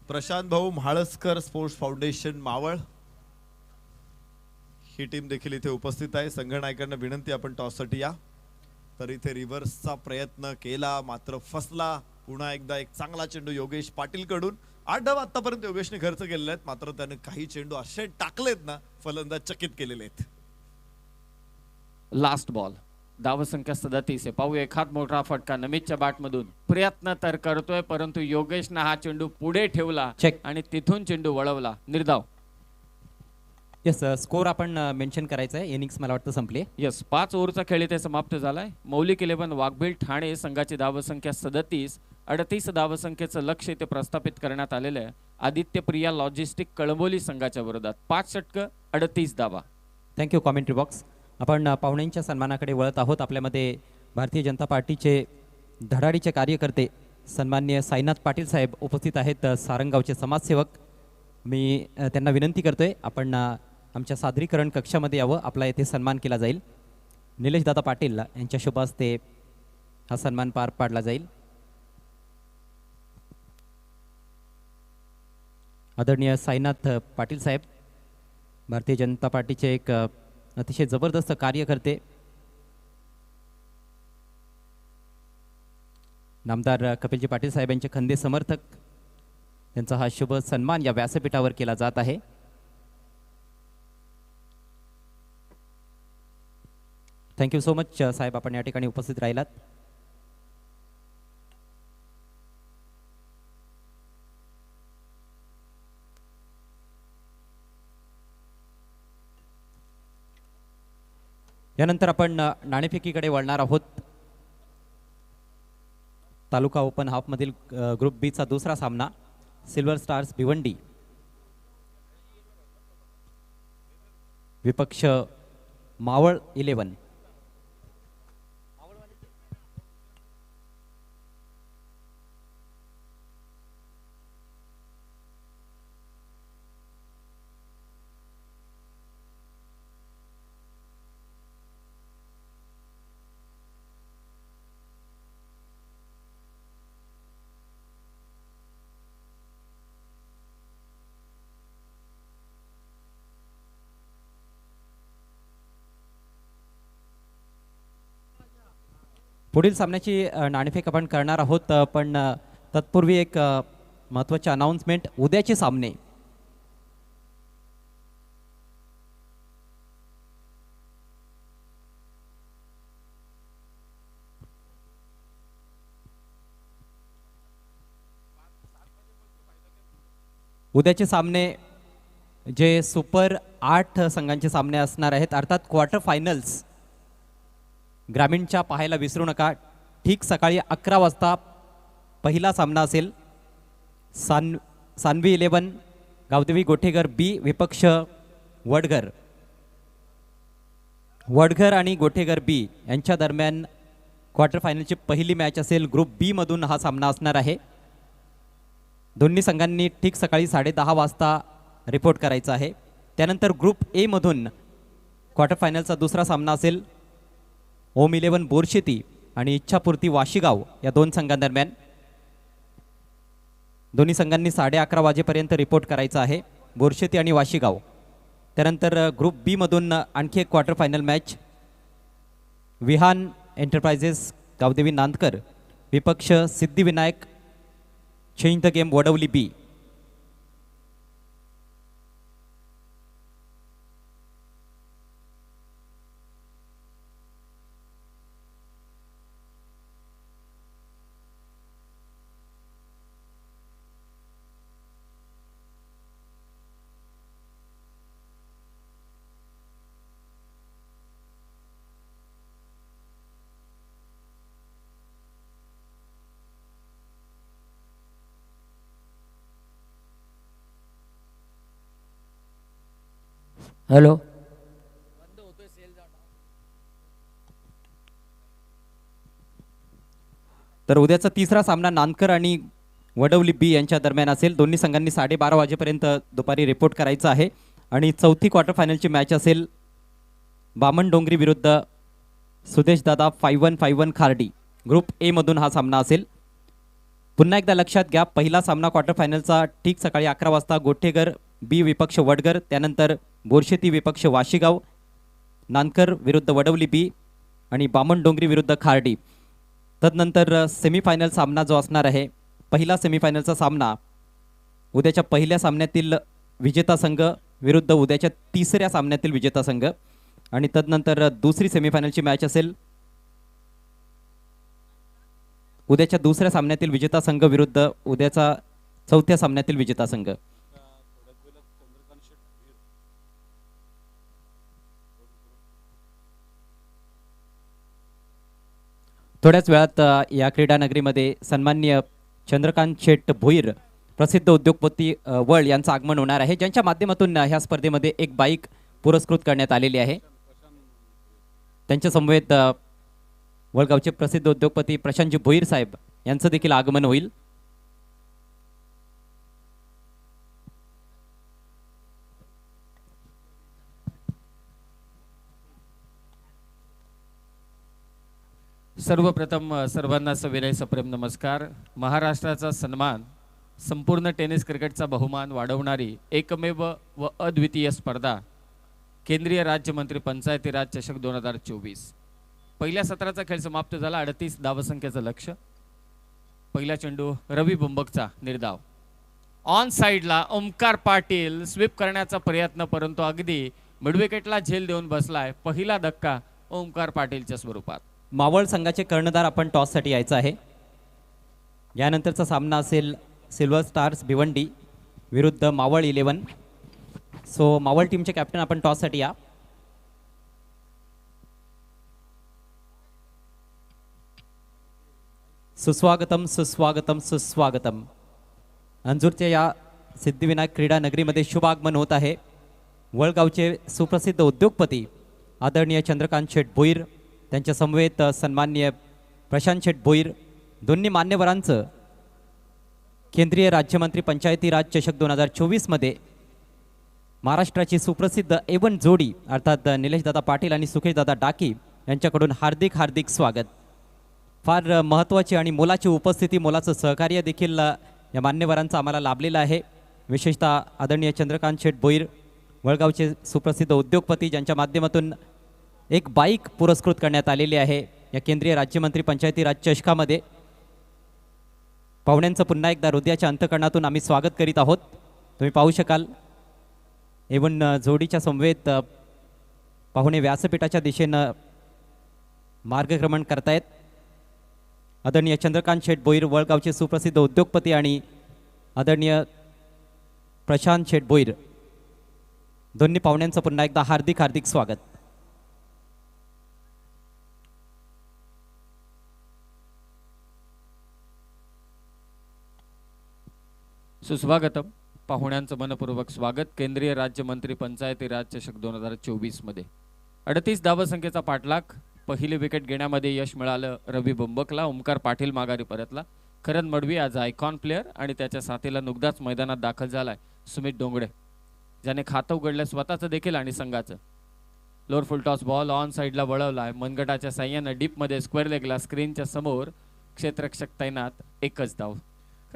प्रशांत भाऊ म्हाळसकर स्पोर्ट्स फाउंडेशन मावळ ही टीम देखील इथे उपस्थित आहे. संघनायकांना विनंती, आपण टॉस साठी या. तर इथे रिव्हर्सचा प्रयत्न केला मात्र फसला. पुन्हा एकदा एक चांगला चेंडू योगेश पाटील कडून. 8 धावा आतापर्यंत योगेशने खर्च केलेले आहेत, मात्र त्याने काही चेंडू असे टाकलेत ना, फलंदाज चकित केलेले आहेत. लास्ट बॉल, धावसंख्या 37 आहे. पाहूया एखाद मोठा फटका नमितच्या बॅटमधून. प्रयत्न तर करतोय परंतु योगेशने हा चेंडू पुढे ठेवला आणि तिथून चेंडू वळवला. निर्धाव. येस, स्कोर आपण मेन्शन करायचं आहे. इनिंग्स मला वाटतं संपली. यस, 5 ओव्हरचा खेळ इथे समाप्त झालाय. मौलिक 11 वाघबीळ ठाणे संघाची धावसंख्या 37. 38 धावसंख्येचं लक्ष इथे प्रस्थापित करण्यात आलेलं आहे आदित्य प्रिया लॉजिस्टिक कळंबोली संघाच्या विरोधात. 5 षटकं 38 धावा. Thank you commentary box. आपण पाहुण्यांच्या सन्मानाकडे वळत आहोत. आपल्यामध्ये भारतीय जनता पार्टीचे धडाडीचे कार्यकर्ते सन्माननीय साईनाथ पाटील साहेब उपस्थित आहेत, सारंगावचे समाजसेवक. मी त्यांना विनंती करतोय आपण आमच्या सादरीकरण कक्षामध्ये यावं, आपला येथे सन्मान केला जाईल. निलेशदादा पाटील यांच्या शुभ हस्ते हा सन्मान पार पाडला जाईल. आदरणीय साईनाथ पाटील साहेब भारतीय जनता पार्टीचे एक अतिशय जबरदस्त कार्यकर्ते, नामदार कपिलजी पाटील साहेब यांचे खंदे समर्थक. त्यांचा हा शुभ सन्मान या व्यासपीठावर केला जात आहे. थँक्यू सो मच साहेब, आपण या ठिकाणी उपस्थित राहिलात. यानंतर आपण नाणेफेकीकडे वळणार आहोत. तालुका ओपन हाफमधील ग्रुप बीचा दुसरा सामना सिल्वर स्टार्स भिवंडी विपक्ष मावळ 11. पुढील सामन्याची नाणेफेक आपण करणार आहोत, पण तत्पूर्वी एक महत्त्वाची अनाउन्समेंट. उद्याचे सामने जे सुपर 8 संघांचे सामने असणार आहेत, अर्थात क्वार्टर फायनल्स, ग्रामीणच्या पाहायला विसरू नका. ठीक सकाळी 11 वाजता पहिला सामना असेल. सानवी 11 गावदेवी गोठेघर बी विपक्ष वडघर आणि गोठेघर बी यांच्या दरम्यान क्वार्टर फायनलची पहिली मॅच असेल. ग्रुप बी मधून हा सामना असणार आहे. दोन्ही संघांनी ठीक सकाळी 10:30 वाजता रिपोर्ट करायचा आहे. त्यानंतर ग्रुप ए मधून क्वार्टर फायनलचा दुसरा सामना असेल ओम 11 बोरशेती आणि इच्छापूर्ती वाशीगाव या दोन संघांदरम्यान. दोन्ही संघांनी 11:30 वाजेपर्यंत रिपोर्ट करायचा आहे, बोरशेती आणि वाशीगाव. त्यानंतर ग्रुप बी मधून आणखी एक quarter final match Vihan enterprises Gavdevi Nandkar विपक्ष Siddhivinayak change the game Vadavali B. Hello. तर उद्याचा तिसरा सामना नांदकर आणि वडवली बी यांच्या दरम्यान असेल. दोन्ही संघांनी 12:30 वाजेपर्यंत दुपारी रिपोर्ट करायचा आहे. आणि चौथी क्वार्टर फायनलची मॅच असेल बामण डोंगरी विरुद्ध सुदेश दादा 5151 खार्डी. ग्रुप ए मधून हा सामना असेल. पुन्हा एकदा लक्षात घ्या, पहिला सामना क्वार्टर फायनलचा ठीक सकाळी 11 वाजता गोठेगर बी विपक्ष वडगर, त्यानंतर बोरशेती विपक्ष वाशीगाव, नानकर विरुद्ध वडवली बी आणि बामण डोंगरी विरुद्ध खार्डी. तदनंतर सेमीफायनल सामना जो असणार आहे, पहिला सेमीफायनलचा सामना उद्याच्या पहिल्या सामन्यातील विजेता संघ विरुद्ध उद्याच्या तिसऱ्या सामन्यातील विजेता संघ. आणि तदनंतर दुसरी सेमीफायनलची मॅच असेल उद्याच्या दुसऱ्या सामन्यातील विजेता संघ विरुद्ध उद्याचा चौथ्या सामन्यातील विजेता संघ. थोड्याच वेळात या क्रीडा नगरीमध्ये सन्माननीय चंद्रकांत शेट भोईर प्रसिद्ध उद्योगपती वळ यांचं आगमन होणार आहे, ज्यांच्या माध्यमातून ह्या स्पर्धेमध्ये एक बाईक पुरस्कृत करण्यात आलेली आहे. त्यांच्या समवेत वळगावचे प्रसिद्ध उद्योगपती प्रशांतजी भोईर साहेब यांचं देखील आगमन होईल. सर्वप्रथम सर्वांना सविनय सप्रेम नमस्कार. महाराष्ट्राचा सन्मान, संपूर्ण टेनिस क्रिकेटचा बहुमान वाढवणारी एकमेव व अद्वितीय स्पर्धा केंद्रीय राज्यमंत्री पंचायती राज चषक 2024. पहिल्या सत्राचा खेळ समाप्त झाला. 38 धावसंख्येचं लक्ष. पहिला चेंडू रवी बुंबकचा निर्धाव. ऑन साइडला ओमकार पाटील स्वीप करण्याचा प्रयत्न, परंतु अगदी मिडविकेटला झेल देऊन बसलाय. पहिला धक्का ओमकार पाटीलच्या स्वरूपात. मावळ संघाचे कर्णधार आपण टॉससाठी यायचं आहे. यानंतरचा सामना असेल सिल्वर स्टार्स भिवंडी विरुद्ध मावळ 11. सो मावळ टीमचे कॅप्टन आपण टॉससाठी या. सुस्वागतम सुस्वागतम सुस्वागतम. अंजूरच्या या सिद्धिविनायक क्रीडा नगरीमध्ये शुभ आगमन होत आहे. वळगावचे सुप्रसिद्ध उद्योगपती आदरणीय चंद्रकांत शेट भोईर, त्यांच्या समवेत सन्माननीय प्रशांत शेट भोईर, दोन्ही मान्यवरांचं केंद्रीय राज्यमंत्री पंचायती राज चषक 2024 मध्ये महाराष्ट्राची सुप्रसिद्ध एवन जोडी अर्थात निलेशदादा पाटील आणि सुखेशदादा डाकी यांच्याकडून हार्दिक हार्दिक स्वागत. फार महत्त्वाची आणि मोलाची उपस्थिती, मोलाचं सहकार्य देखील या मान्यवरांचं आम्हाला लाभलेलं आहे. विशेषतः आदरणीय चंद्रकांत शेट भोईर, वळगावचे सुप्रसिद्ध उद्योगपती, ज्यांच्या माध्यमातून एक बाईक पुरस्कृत करण्यात आलेली आहे या केंद्रीय राज्यमंत्री पंचायती राज चषकामध्ये. पाहुण्यांचं पुन्हा एकदा हृदयाच्या अंतकरणातून आम्ही स्वागत करीत आहोत. तुम्ही पाहू शकाल एवन जोडीच्या समवेत पाहुणे व्यासपीठाच्या दिशेनं मार्गक्रमण करतायत. आदरणीय चंद्रकांत शेट भोईर, वळगावचे सुप्रसिद्ध उद्योगपती, आणि आदरणीय प्रशांत शेट भोईर, दोन्ही पाहुण्यांचं पुन्हा एकदा हार्दिक हार्दिक स्वागत. सुस्वागतम. पाहुण्यांचं मनपूर्वक स्वागत. केंद्रीय राज्यमंत्री पंचायती राज चषक 2024 मध्ये 38 धावसंख्येचा पाठलाग. पहिली विकेट घेण्यामध्ये यश मिळालं रवी बुंबकला. ओमकार पाटील माघारी परतला. करण मडवी आज आयकॉन प्लेअर आणि त्याच्या साथीला नुकताच मैदानात दाखल झालाय सुमित डोंगडे, ज्याने खातं उघडलं स्वतःचं देखील आणि संघाचं. Lower full toss ball on साईडला वळवलाय मनगटाच्या साह्यानं डीपमध्ये स्क्वेअर लेगला स्क्रीनच्या समोर क्षेत्ररक्षक तैनात, एकच धाव.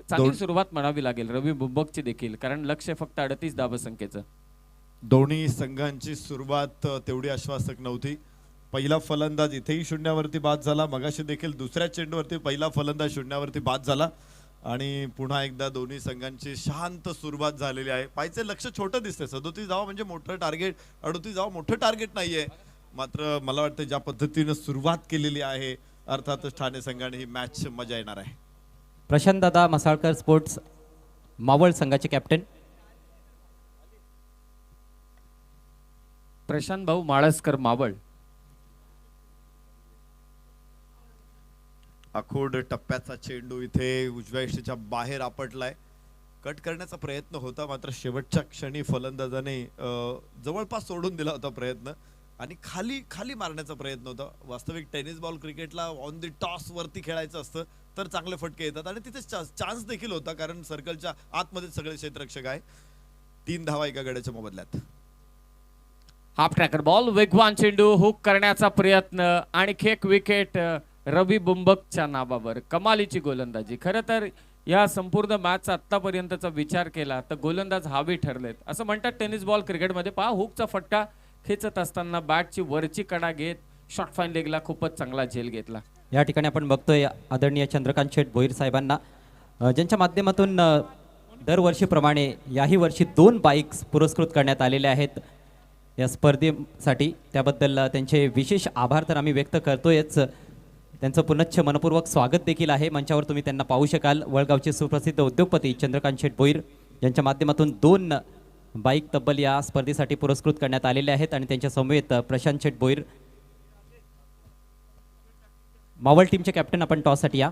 चांगली सुरुवात म्हणावी लागेल रवी बुंबकची देखील, कारण लक्ष फक्त 38 धावसंख्येचं. दोन्ही संघांची सुरुवात तेवढी आश्वासक नव्हती. पहिला फलंदाज इथेही शून्यावरती बाद झाला, मगाशी देखील दुसऱ्या चेंडूवरती पहिला फलंदाज शून्यावरती बाद झाला आणि पुन्हा एकदा दोन्ही संघांची शांत सुरुवात झालेली आहे. पाहिजे लक्ष छोटं दिसतंय, 37 धावा म्हणजे मोठं टार्गेट, 38 धावा मोठं टार्गेट नाहीये. मात्र मला वाटतं ज्या पद्धतीनं सुरुवात केलेली आहे अर्थातच ठाणे संघाने ही मॅच मजा येणार आहे. प्रशांत दादा मसाळकर स्पोर्ट्स मावळ संघाचे कॅप्टन. प्रशांत भाऊ माळसकर मावळ. आखूड टप्प्याचा चेंडू इथे उजव्या यष्टीच्या बाहेर आपटलाय. कट करण्याचा प्रयत्न होता, मात्र शेवटच्या क्षणी फलंदाजाने जवळपास सोडून दिला होता प्रयत्न आणि खाली खाली मारण्याचा प्रयत्न होता. वास्तविक टेनिस बॉल क्रिकेटला ऑन द टॉस वरती खेळायचं असतं तर चांगले फटके येतात आणि तिथे चान्स देखील होता, कारण सर्कलच्या आतमध्ये सगळे क्षेत्ररक्षक आहे. 3 धावा एका गड्याच्या मोबदल्यात. हाफ ट्रॅकर बॉल, वेगवान चेंडू, हुक करण्याचा प्रयत्न आणि एक विकेट रवी बुंबकच्या नावावर. कमालीची गोलंदाजी. खरं तर या संपूर्ण मॅचचा आतापर्यंतचा विचार केला तर गोलंदाज हवे ठरलेत. असं म्हणतात टेनिस बॉल क्रिकेटमध्ये, पहा हुकचा फटका खेचत असताना बॅटची वरची कडा घेत शॉर्ट फाईन लेगला खूपच चांगला झेल घेतला. या ठिकाणी आपण बघतोय आदरणीय चंद्रकांत शेठ भोईर साहेबांना, ज्यांच्या माध्यमातून दरवर्षीप्रमाणे याही वर्षी 2 बाईक्स पुरस्कृत करण्यात आलेल्या आहेत या स्पर्धेसाठी. त्याबद्दल त्यांचे विशेष आभार तर आम्ही व्यक्त करतोयच. त्यांचं पुनश्च मनपूर्वक स्वागत देखील आहे. मंचावर तुम्ही त्यांना पाहू शकाल. वळगावचे सुप्रसिद्ध उद्योगपती चंद्रकांत शेठ भोईर यांच्या माध्यमातून 2 बाईक तब्बल या स्पर्धेसाठी पुरस्कृत करण्यात आलेले आहेत आणि त्यांच्या समवेत प्रशांत शेठ भोईर मावळ टीमचे कॅप्टन. आपण टॉससाठी या.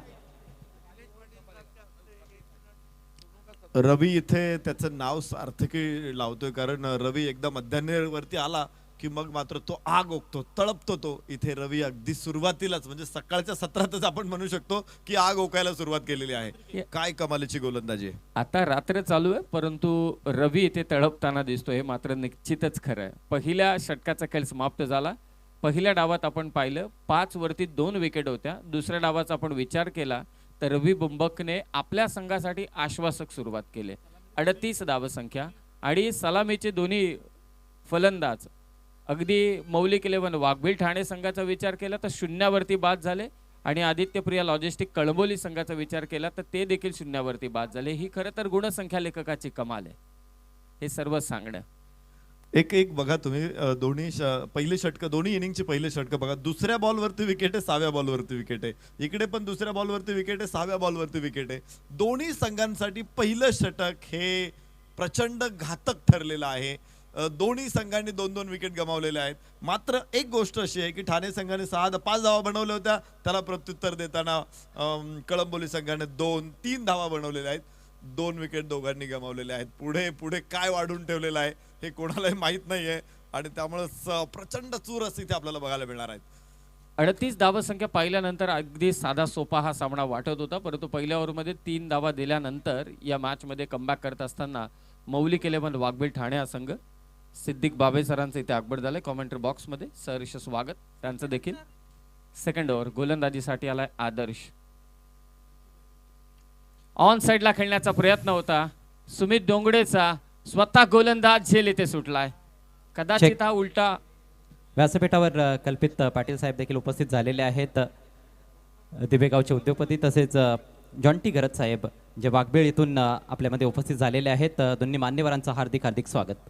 रवी इथे त्याचं नाव सार्थकी लावतोय, कारण रवी एकदा मध्यान्हवरती आला की मग मात्र तो आग ओकतो, तळपतो तो. इथे रवी अगदी सुरुवातीलाच म्हणजे सकाळच्या सत्रातच आपण म्हणू शकतो की आग ओकायला सुरुवात केलेली आहे. काय कमालीची गोलंदाजी आहे. आता रात्र चालू आहे परंतु रवी इथे तळपताना दिसतोय, मात्र निश्चितच खरं आहे. पहिल्या षटकाचा खेळ समाप्त झाला. पहिल्या डावात आपण पाहिलं 5 वरती 2 विकेट होत्या. दुसऱ्या डावाचा आपण विचार केला तर रवी बुंबकने आपल्या संघासाठी आश्वासक सुरुवात केली. 38 धावसंख्या आणि सलामीचे दोन्ही फलंदाज अगदी मौलिक 11 वाघबीळ ठाणे संघाचा विचार केला तर शून्यावरती बाद झाले आणि आदित्यप्रिया लॉजिस्टिक कळंबोली संघाचा विचार केला तर ते देखील शून्यावरती बाद झाले. ही खरं तर गुणसंख्या लेखकाची कमाल आहे, हे सर्व सांगणं. एक बघा तुम्ही, दोन्ही पहिले षटक, दोन्ही इनिंगचे पहिले षटक बघा. दुसऱ्या बॉलवरती विकेट आहे, 6व्या बॉलवरती विकेट आहे. इकडे पण दुसऱ्या बॉलवरती विकेट आहे, 6व्या बॉलवरती विकेट आहे. दोन्ही संघांसाठी पहिलं षटक हे प्रचंड घातक ठरलेलं आहे. दोन्ही संघांनी 2-2 विकेट गमावलेले आहेत. मात्र एक गोष्ट अशी आहे की ठाणे संघाने 5 धावा बनवल्या होत्या, त्याला प्रत्युत्तर देताना कळंबोली संघाने 2-3 धावा बनवलेल्या आहेत. 2 विकेट दोघांनी गमावलेले आहेत. पुढे पुढे काय वाढून ठेवलेलं आहे हे कोणालाही माहित नाहीये आणि त्यामुळे प्रचंड चूर असते ते आपल्याला बघायला मिळणार आहेत. 38 धावसंख्या पाहिल्यानंतर अगदी साधा सोपा हा सामना वाटत होता, परंतु पहिल्या ओव्हरमध्ये 3 धावा दिल्यानंतर या मॅचमध्ये कमबॅक करत असताना मौलिक 11 वाघबीळ ठाणे हा संघ. सिद्दीक बाबे सरांचं इथे आगबड झालंय कॉमेंट्री बॉक्समध्ये, सहर्ष स्वागत त्यांचं देखील. सेकंड ओव्हर गोलंदाजीसाठी आलाय आदर्श. ऑन साइडला खेळण्याचा प्रयत्न होता सुमित डोंगडेचा, स्वतः गोलंदाज झेल इथे सुटलाय. कदाचित हा उलटा. व्यासपीठावर कल्पित पाटील साहेब देखील उपस्थित झालेले आहेत, दिवेगावचे उद्योगपती, तसेच जॉन्टी गरज साहेब जे वाघबीळ इथून आपल्यामध्ये उपस्थित झालेले आहेत. दोन्ही मान्यवरांचं हार्दिक हार्दिक स्वागत.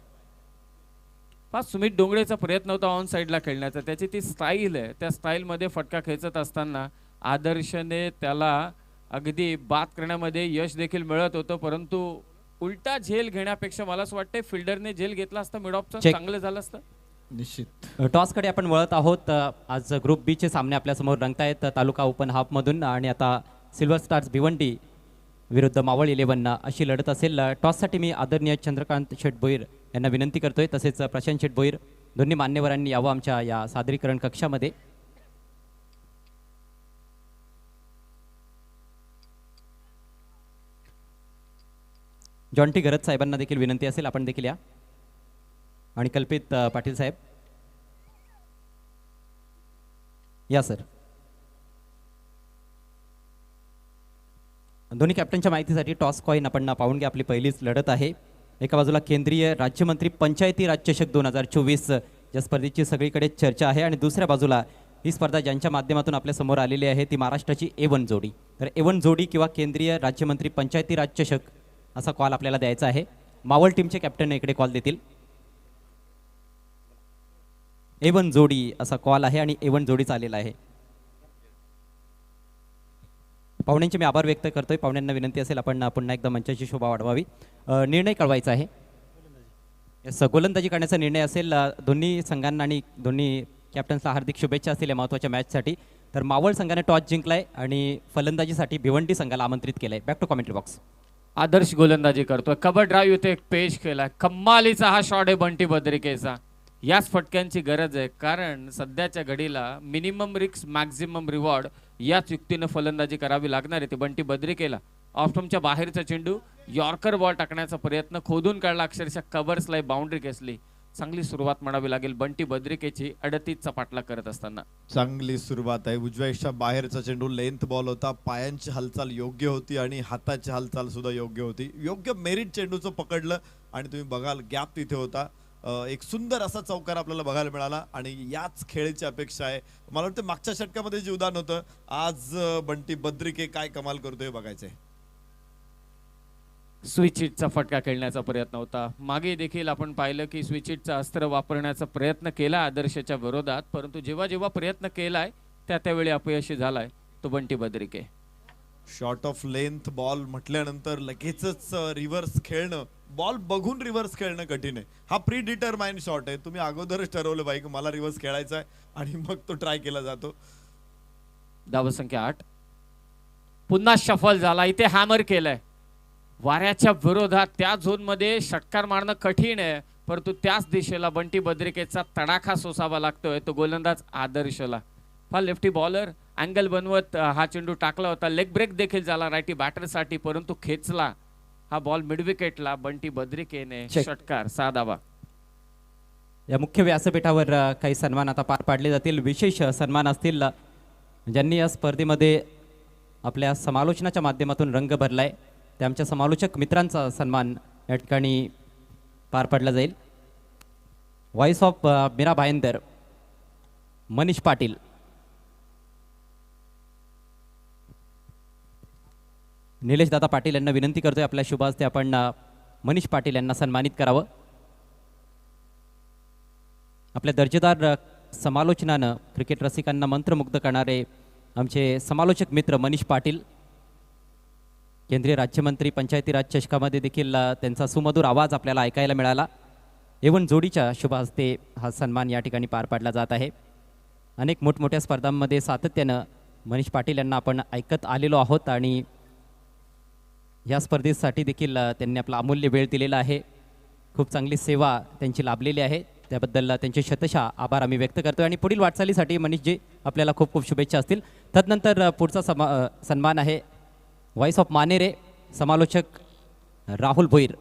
सुमित डोंगडेचा प्रयत्न होता ऑन साइडला खेळण्याचा, त्याची ती स्टाईल आहे, त्या स्टाईलमध्ये फटका खेचत असताना आदर्शने त्याला अगदी बाद करण्यामध्ये यश देखील मिळत होतं, परंतु उलटा झेल घेण्यापेक्षा मला असं वाटतं फिल्डरने झेल घेतला असता मिड ऑफचा चांगलं झालं असतं. निश्चित. टॉसकडे आपण वळत आहोत. आज ग्रुप बी चे सामने आपल्यासमोर रंगतायत तालुका ओपन हाफमधून आणि आता सिल्वर स्टार्स भिवंडी विरुद्ध मावळ 11 अशी लढत असेल. टॉससाठी मी आदरणीय चंद्रकांत शेठ भोईर यांना विनंती करतोय, तसेच प्रशांत शेठ भोईर दोन्ही मान्यवरांनी यावं आमच्या या सादरीकरण कक्षामध्ये. जॉन्टी गरज साहेबांना देखील विनंती असेल, आपण देखील या. आणि कल्पित पाटील साहेब. या सर. दोन्ही कॅप्टनच्या माहितीसाठी टॉस कॉईन आपण पाहून घ्या. आपली पहिलीच लढत आहे. एका बाजूला केंद्रीय राज्यमंत्री पंचायती राज चषक 2024 या स्पर्धेची सगळीकडे चर्चा आहे आणि दुसऱ्या बाजूला ही स्पर्धा ज्यांच्या माध्यमातून आपल्या समोर आलेली आहे ती महाराष्ट्राची A1 जोडी. तर A1 जोडी किंवा केंद्रीय राज्यमंत्री पंचायती राज चषक असा कॉल आपल्याला द्यायचा आहे. मावळ टीमचे कॅप्टन इकडे कॉल देतील. A1 जोडी असा कॉल आहे आणि A1 जोडीचा आलेला आहे. पाहुण्यांचे मी आभार व्यक्त करतोय. पाहुण्यांना विनंती असेल आपण पुन्हा एकदा मंचाची शोभा वाढवावी. निर्णय कळवायचा आहे. गोलंदाजी करण्याचा निर्णय असेल. दोन्ही संघांना आणि दोन्ही कॅप्टन्सला हार्दिक शुभेच्छा असतील या महत्त्वाच्या मॅचसाठी. तर मावळ संघाने टॉस जिंकलाय आणि फलंदाजीसाठी भिवंडी संघाला आमंत्रित केलंय. Back to commentary box. Adarsh गोलंदाजी करतोय. कव्हर ड्राईव्ह इथे एक पेश केलाय. कमालीचा हा शॉट आहे बंटी बद्रिकेचा. याच फटक्यांची गरज आहे कारण सध्याच्या घडीला मिनिमम रिस्क मॅक्झिमम रिवॉर्ड याच युक्तीनं फलंदाजी करावी लागणार आहे. ते बंटी बद्रिकेला ऑफस्टमच्या बाहेरचा चेंडू यॉर्कर बॉल टाकण्याचा प्रयत्न खोदून काढला. अक्षरशः कव्हर स्लाय बाउंड्री केसली. चांगली सुरुवात म्हणावी लागेल बंटी बद्रिकेची 38चा पाठलाग करत असताना. चांगली सुरुवात आहे. उजव्याच्या बाहेरचा चेंडू लेंथ बॉल होता. पायांची हालचाल योग्य होती आणि हाताची हालचाल सुद्धा योग्य होती. योग्य मेरिट चेंडूचं पकडलं आणि तुम्ही बघाल गॅप तिथे होता. एक सुंदर असा चौकार आपल्याला बघायला मिळाला आणि याच खेळीची अपेक्षा आहे. मला वाटतं मागच्या षटकामध्ये जे उदाहरण होतं आज बंटी बद्रिके काय कमाल करतोय बघायचंय. स्विच हिटचा फटका खेळण्याचा प्रयत्न होता. मागे देखील आपण पाहिलं की स्विच हिटचा अस्त्र वापरण्याचा प्रयत्न केला आदर्शच्या विरोधात परंतु जेव्हा जेव्हा प्रयत्न केलाय त्यावेळी अपयशी झालाय तो Bunty Badrike. Short of length ball म्हटल्यानंतर लगेचच रिव्हर्स खेळणं बॉल बघून रिव्हर्स खेळणं कठीण आहे. हा प्री डिटरमाइंड शॉट आहे. तुम्ही अगोदरच ठरवलं पाहिजे की मला रिव्हर्स खेळायचा आहे आणि मग तो ट्राय केला जातो. धावसंख्या 8. पुन्हा शफल झाला. इथे हॅमर केलंय वाऱ्याच्या विरोधात. त्या झोन मध्ये षटकार मारणं कठीण आहे परंतु त्याच दिशेला बंटी बद्रिकेचा तडाखा सोसावा लागतोय. तो गोलंदाज आदर्शला हा लेफ्टी बॉलर अँगल बनवत हा चेंडू टाकला होता. लेग ब्रेक देखील झाला रायटी बॅटरसाठी परंतु खेचला हा बॉल मिड विकेटला. बंटी बद्रिकेने षटकार 6 धावा. या मुख्य व्यासपीठावर काही सन्मान आता पार पाडले जातील. विशेष सन्मान असतील ज्यांनी या स्पर्धेमध्ये आपल्या समालोचनाच्या माध्यमातून रंग भरलाय त्या आमच्या समालोचक मित्रांचा सन्मान या ठिकाणी पार पाडला जाईल. Voice of Mira Bhayandar Manish Patil. निलेश दादा पाटील यांना विनंती करतोय आपल्या शुभ हस्ते आपण मनीष पाटील यांना सन्मानित करावं. आपल्या दर्जेदार समालोचनानं क्रिकेट रसिकांना मंत्रमुग्ध करणारे आमचे समालोचक मित्र मनीष पाटील. केंद्रीय राज्यमंत्री पंचायती राज चषकामध्ये देखील त्यांचा सुमधुर आवाज आपल्याला ऐकायला मिळाला. A1 जोडीच्या शुभ हस्ते हा सन्मान या ठिकाणी पार पाडला जात आहे. अनेक मोठमोठ्या स्पर्धांमध्ये सातत्यानं मनीष पाटील यांना आपण ऐकत आलेलो आहोत आणि या स्पर्धेसाठी देखील त्यांनी आपला अमूल्य वेळ दिलेला आहे. खूप चांगली सेवा त्यांची लाभलेली आहे. त्याबद्दल त्यांचे शतशः आभार आम्ही व्यक्त करतो आणि पुढील वाटचालीसाठी मनीषजी आपल्याला खूप खूप शुभेच्छा असतील. तदनंतर पुढचा सन्मान आहे व्हॉइस ऑफ मानेरे समालोचक राहुल भोईर.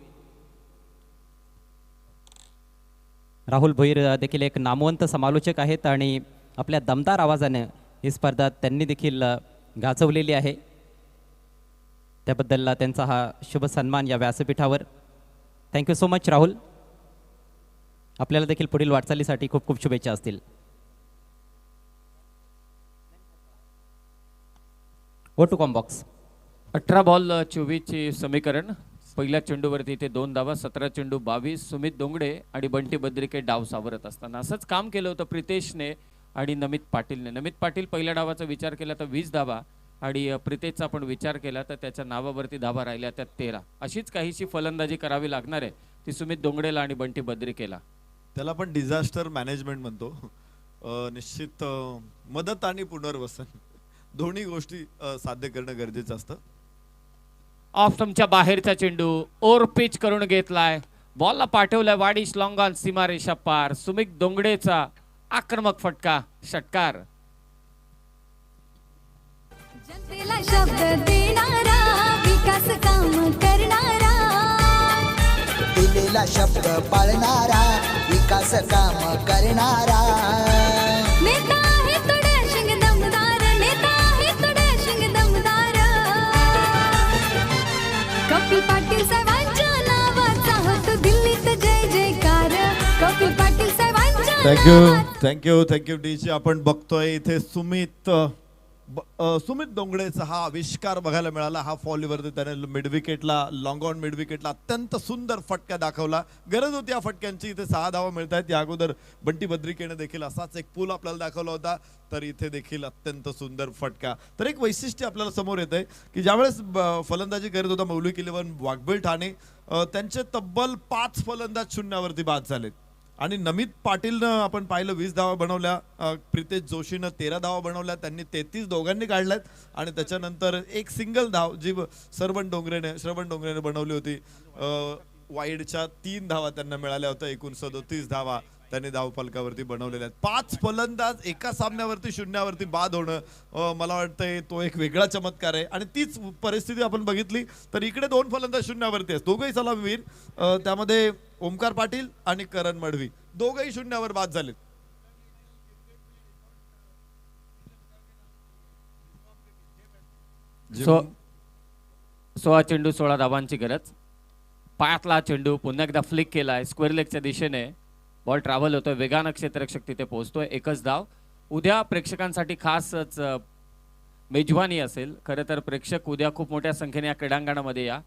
राहुल भोईर देखील एक नामवंत समालोचक आहेत आणि आपल्या दमदार आवाजाने ही स्पर्धा त्यांनी देखील गाजवलेली आहे. त्याबद्दल त्यांचा हा शुभ सन्मान या व्यासपीठावर. Thank you so much Rahul. आपल्याला देखील पुढील वाटचालीसाठी खूप खूप शुभेच्छा असतील. गो टू कॉम्बॉक्स. 18 बॉल 24ची समीकरण. पहिल्या चेंडूवरती इथे 2 धावा. 17 चेंडू 22. सुमित दोंगडे आणि बंटी बद्रिके डाव सावरत असताना असंच काम केलं होतं प्रितेशने आणि नमित पाटीलने. नमित पाटील पहिल्या डावाचा विचार केला तर 20 धावा आणि प्रितेशचा पण विचार केला तर त्याच्या नावावरती धावा राहिल्या त्या 13. अशीच काहीशी फलंदाजी करावी लागणार आहे ती सुमित दोंगडेला आणि बंटी बद्रिकेला. त्याला पण डिझास्टर मॅनेजमेंट म्हणतो. निश्चित मदत आणि पुनर्वसन दोन्ही गोष्टी साध्य करणं गरजेचं असतं. ऑफ स्टंपच्या बाहेरचा चेंडू ओव्हर पिच करून घेतलाय. बॉलला पाठवलाय वाडीश लॉंग ऑन सीमारेषा पार. सुमित दोंगडेचा आक्रमक फटका षटकार. जनतेला शब्द देणारा विकास काम करणारा दिलेला शब्द पाळणारा विकास काम करणारा नेता आहे तो डॅशिंग थँक्यू डीजे. आपण बघतोय इथे सुमित डोंगरेचा हा आविष्कार बघायला मिळाला. हा फॉलीवरती त्याने मिड विकेटला लॉंग ऑन मिड विकेटला अत्यंत सुंदर फटका दाखवला. गरज होती या फटक्यांची. इथे 6 धावा मिळत आहेत. या अगोदर बंटी बद्रिकेने देखील असाच एक पूल आपल्याला दाखवला होता, तर इथे देखील अत्यंत सुंदर फटका. तर एक वैशिष्ट्य आपल्याला समोर येत आहे की ज्यावेळेस फलंदाजी करत होता मौलिक 11 वाघबीळ ठाणे, त्यांचे तब्बल 5 फलंदाज शून्यावरती बाद झालेत. आणि नमित पाटीलनं आपण पाहिलं 20 धावा बनवल्या, प्रितेश जोशीनं 13 धावा बनवल्या, त्यांनी 33 दोघांनी काढल्यात. आणि त्याच्यानंतर एक सिंगल धाव जी श्रवण डोंगरेने बनवली होती. वाईडच्या 3 धावा त्यांना मिळाल्या होत्या. एकूण 37 धावा त्यांनी धावफलकावरती बनवलेल्या आहेत. 5 फलंदाज एका सामन्यावरती शून्यावरती बाद होणं, मला वाटतंय तो एक वेगळा चमत्कार आहे. आणि तीच परिस्थिती आपण बघितली तर इकडे 2 फलंदाज शून्यावरती आहेत, दोघंही सलामीवीर. त्यामध्ये ओमकार पाटील आणि करण मडवी दोघंही शून्यावर बाद झालेत. सोळा चेंडू 16 धावांची गरज. पायातला चेंडू पुन्हा एकदा फ्लिक केलाय स्क्वेअर लेगच्या दिशेने. बॉल ट्रॅव्हल होतोय, वेगानं क्षेत्ररक्षक तिथे पोहोचतोय. एकच धाव. उद्या प्रेक्षकांसाठी खासच मेजवानी असेल. खरं तर प्रेक्षक उद्या खूप मोठ्या संख्येने या क्रीडांगणामध्ये या.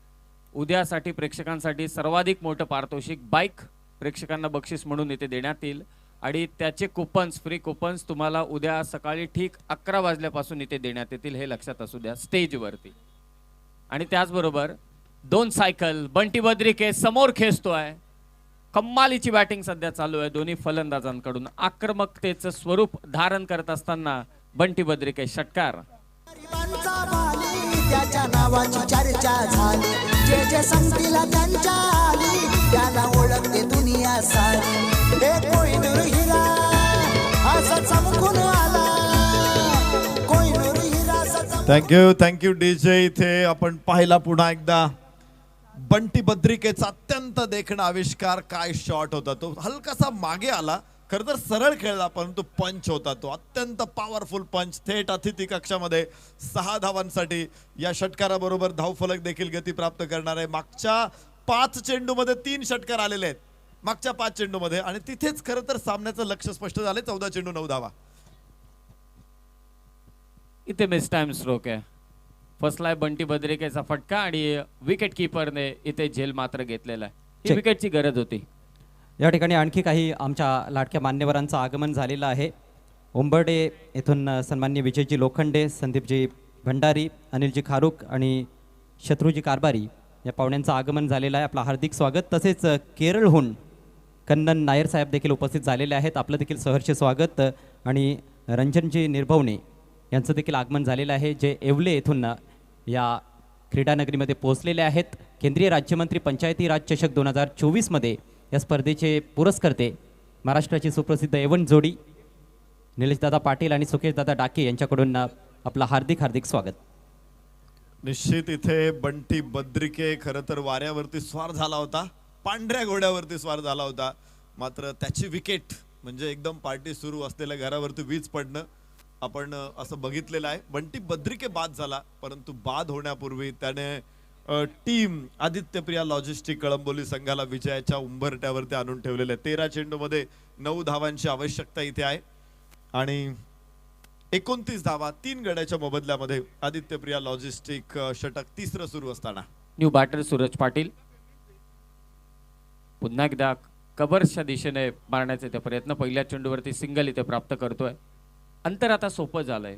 उद्यासाठी प्रेक्षकांसाठी सर्वाधिक मोठं पारितोषिक बाईक प्रेक्षकांना बक्षीस म्हणून इथे देण्यात येईल. आणि त्याचे कुपन्स, फ्री कुपन्स तुम्हाला उद्या सकाळी ठीक 11 वाजल्यापासून इथे देण्यात येतील, हे लक्षात असू द्या स्टेजवरती. आणि त्याचबरोबर 2 सायकल बंटी बद्रिके समोर खेचतोय. कम्मालीची बॅटिंग सध्या चालू आहे दोन्ही फलंदाजांकडून. आक्रमकतेचं स्वरूप धारण करत असताना बंटी बद्रिके षटकार. गरिबांचा वाली, त्याच्या नावाची चर्चा झाली. जे जे संगतीला त्यांच्या आली, त्याला ओळखते दुनिया सारी. हे कोहिनूर हिरा असा चमकून आला, कोहिनूर हिरा असा थँक्यू डीजे. इथे आपण पाहिला पुन्हा एकदा बंटी बद्रिकेचा अत्यंत देखणा आविष्कार. काय शॉट होता तो, हलकासा मागे आला, खरं तर सरळ खेळला परंतु पंच होता तो, अत्यंत पॉवरफुल पंच. थेट अतिथी कक्षामध्ये 6 धावांसाठी या षटकाराबरोबर धावफलक देखील गती प्राप्त करणार आहे. मागच्या 5 चेंडूमध्ये 3 षटकार आलेले आहेत मागच्या 5 चेंडूमध्ये. आणि तिथेच खरं तर सामन्याचं लक्ष स्पष्ट झाले. 14 चेंडू 9 धावा. इथे मिस टाइम स्ट्रोक आहे. फसलाय बंटी बद्रिकेचा फटका आणि विकेट किपरने इथे झेल मात्र घेतलेला आहे. ही विकेटची गरज होती. या ठिकाणी आणखी काही आमच्या लाडक्या मान्यवरांचं आगमन झालेलं आहे. उंबर्डे येथून सन्माननीय विजयजी लोखंडे, संदीपजी भंडारी, अनिलजी खारुक आणि शत्रुजी कारभारी या पाहुण्यांचं आगमन झालेलं आहे. आपलं हार्दिक स्वागत. तसेच केरळहून कन्नन नायर साहेब देखील उपस्थित झालेले आहेत. आपलं देखील सहर्ष स्वागत. आणि रंजनजी निर्भवणे यांचं देखील आगमन झालेलं आहे, जे येवले येथून या क्रीडानगरीमध्ये पोहोचलेले आहेत. केंद्रीय राज्यमंत्री पंचायती राज चषक 2024मध्ये या स्पर्धेचे पुरस्कर्ते महाराष्ट्राची सुप्रसिद्ध एवन जोडी निलेशदादा पाटील आणि सुकेशदादा डाके यांच्याकडून आपलं हार्दिक स्वागत. निश्चित इथे बंटी बद्रिके खरं तर वाऱ्यावरती स्वार झाला होता, पांढऱ्या घोड्यावरती स्वार झाला होता. मात्र त्याची विकेट म्हणजे एकदम पार्टी सुरू असलेल्या घरावरती वीज पडणं आपण असं बघितलेलं आहे. बंटी बद्रिके बाद झाला, परंतु बाद होण्यापूर्वी त्याने टीम आदित्यप्रिया लॉजिस्टिक कळंबोली संघाला विजयाच्या उंबरट्यावरती आणून ठेवलेलं आहे. 13 चेंडूमध्ये 9 धावांची आवश्यकता इथे आहे आणि 29 धावा 3 गड्याच्या मोबदल्यामध्ये आदित्यप्रिया लॉजिस्टिक षटक 3रं सुरू असताना. न्यू बॅटर सूरज पाटील पुन्हा एकदा कव्हर्सच्या दिशेने मारण्याचे ते प्रयत्न. पहिल्या चेंडूवरती सिंगल इथे प्राप्त करतोय. अंतर आता सोपं झालंय.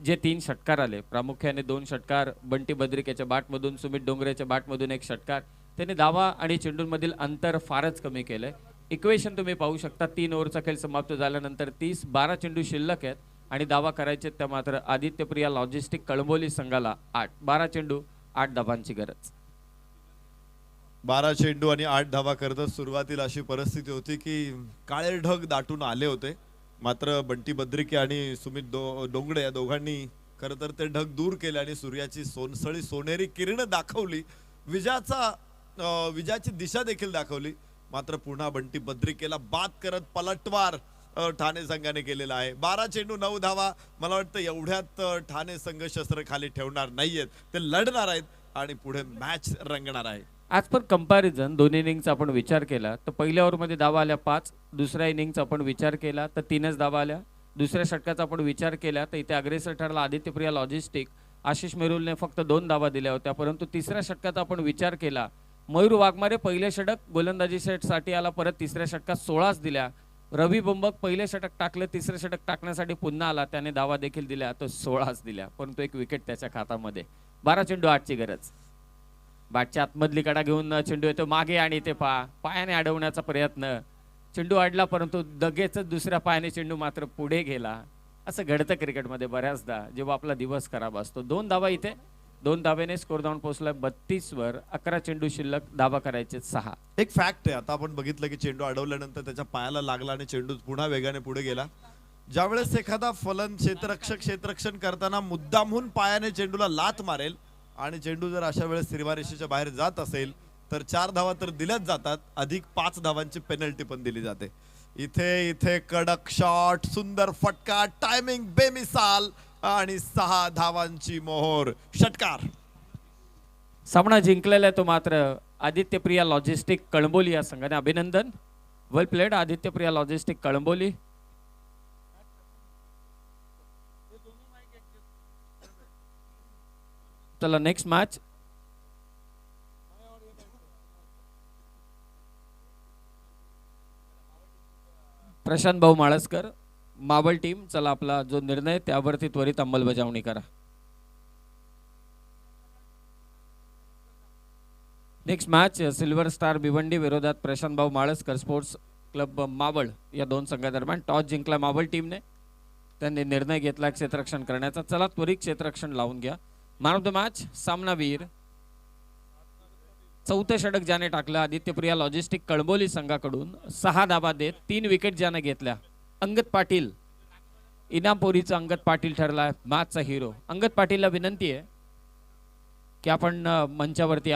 जे 3 षटकार आले, प्रामुख्याने 2 षटकार बंटी बद्रिकेच्या बॅटमधून, सुमित डोंगरेच्या बॅटमधून 1 षटकार, त्याने धावा आणि चेंडूंमधील अंतर फारच कमी केलंय. इक्वेशन तुम्ही पाहू शकता. 3 ओव्हरचा खेळ समाप्त झाल्यानंतर 12 चेंडू शिल्लक आहेत आणि धावा करायचे त्या मात्र आदित्यप्रिया लॉजिस्टिक कळंबोली संघाला 8. 12 चेंडू 8 धावांची गरज. 12 चेंडू आणि 8 धावा करत सुरुवातीला अशी परिस्थिती होती की काळे ढग दाटून आले होते. मात्र बंटी बद्रिके आणि सुमित डोंगरे या दोघांनी खरं तर ते ढग दूर केले आणि सूर्याची सोनसळी सोनेरी किरण दाखवली. विजयाची दिशा देखील दाखवली. मात्र पुन्हा बंटी बद्रिकेला बाद करत पलटवार ठाणे संघाने केलेला आहे. 12 चेंडू 9 धावा. मला वाटतं एवढ्यात ठाणे संघ शस्त्र खाली ठेवणार नाहीयेत, ते लढणार आहेत आणि पुढे मॅच रंगणार आहे. ॲज पर कंपॅरिझन दोन्ही इनिंगचा आपण विचार केला तर पहिल्या ओव्हरमध्ये धावा आल्या 5, दुसऱ्या इनिंगचा आपण विचार केला तर 3च धावा आल्या, दुसऱ्या षटकाचा आपण विचार केला तर इथे अग्रेसर ठरला आदित्यप्रिया लॉजिस्टिक, आशिष मेरुलने फक्त 2 धावा दिल्या होत्या. परंतु तिसऱ्या षटकाचा आपण विचार केला, मयूर वाघमारे पहिले षटक गोलंदाजी सेटसाठी आला, परत तिसऱ्या षटकात 16च दिल्या. रवी बुंबक पहिले षटक टाकलं, तिसरं षटक टाकण्यासाठी पुन्हा आला, त्याने धावा देखील दिल्या, तो 16च दिल्या, परंतु एक विकेट त्याच्या खात्यामध्ये. 12 चेंडू 8ची गरज. बॅटच्या आतमधली कडा घेऊन चेंडू येतो मागे आणि ते पायाने अडवण्याचा प्रयत्न, चेंडू अडला परंतु लगेच दुसऱ्या पायाने चेंडू मात्र पुढे गेला. असं घडतं क्रिकेटमध्ये बऱ्याचदा जेव्हा आपला दिवस खराब असतो. 2 धावा इथे, 2 धावेने स्कोर धावून पोहोचला 32 वर. 11 चेंडू शिल्लक, धावा करायचे 6. एक फॅक्ट आहे, आता आपण बघितलं की चेंडू अडवल्यानंतर त्याच्या पायाला लागला आणि चेंडू पुन्हा वेगाने पुढे गेला. ज्यावेळेस एखादा फलन क्षेत्ररक्षण करताना मुद्दामहून पायाने चेंडूला लात मारेल आणि चेंडू जर अशा वेळेस सीमारेषेच्या बाहेर जात असेल तर 4 धावा तर दिल्याच जातात, अधिक 5 धावांची पेनल्टी पण दिली जाते. इथे कडक शॉट, सुंदर फटका, टायमिंग बेमिसाल आणि 6 धावांची मोहोर. षटकार. सामना जिंकलेला आहे तो मात्र आदित्यप्रिया लॉजिस्टिक कळंबोली या संघाने. अभिनंदन, वेल प्लेड आदित्यप्रिया लॉजिस्टिक कळंबोली. चला नेक्स्ट मॅच. प्रशांत भाऊ माळसकर, मावळ टीम. चला आपला जो निर्णय त्यावरती त्वरित अंमलबजावणी करा. Next match silver star Bhiwandi विरोधात प्रशांत भाऊ माळसकर स्पोर्ट्स क्लब मावळ या 2 संघादरम्यान. टॉस जिंकला मावळ टीमने, त्यांनी निर्णय घेतला क्षेत्ररक्षण करण्याचा. चला त्वरित क्षेत्ररक्षण लावून घ्या. मॅन ऑफ द मॅच सामनावीर, 4थं षटक ज्याने टाकलं आदित्यप्रिया लॉजिस्टिक कळंबोली संघाकडून, 6 धावा देत 3 विकेट ज्याने घेतल्या, अंगद पाटील. इनामपोरीचा अंगद पाटील ठरला मॅचचा हिरो. अंगद पाटीलला विनंती आहे की आपण मंचावरती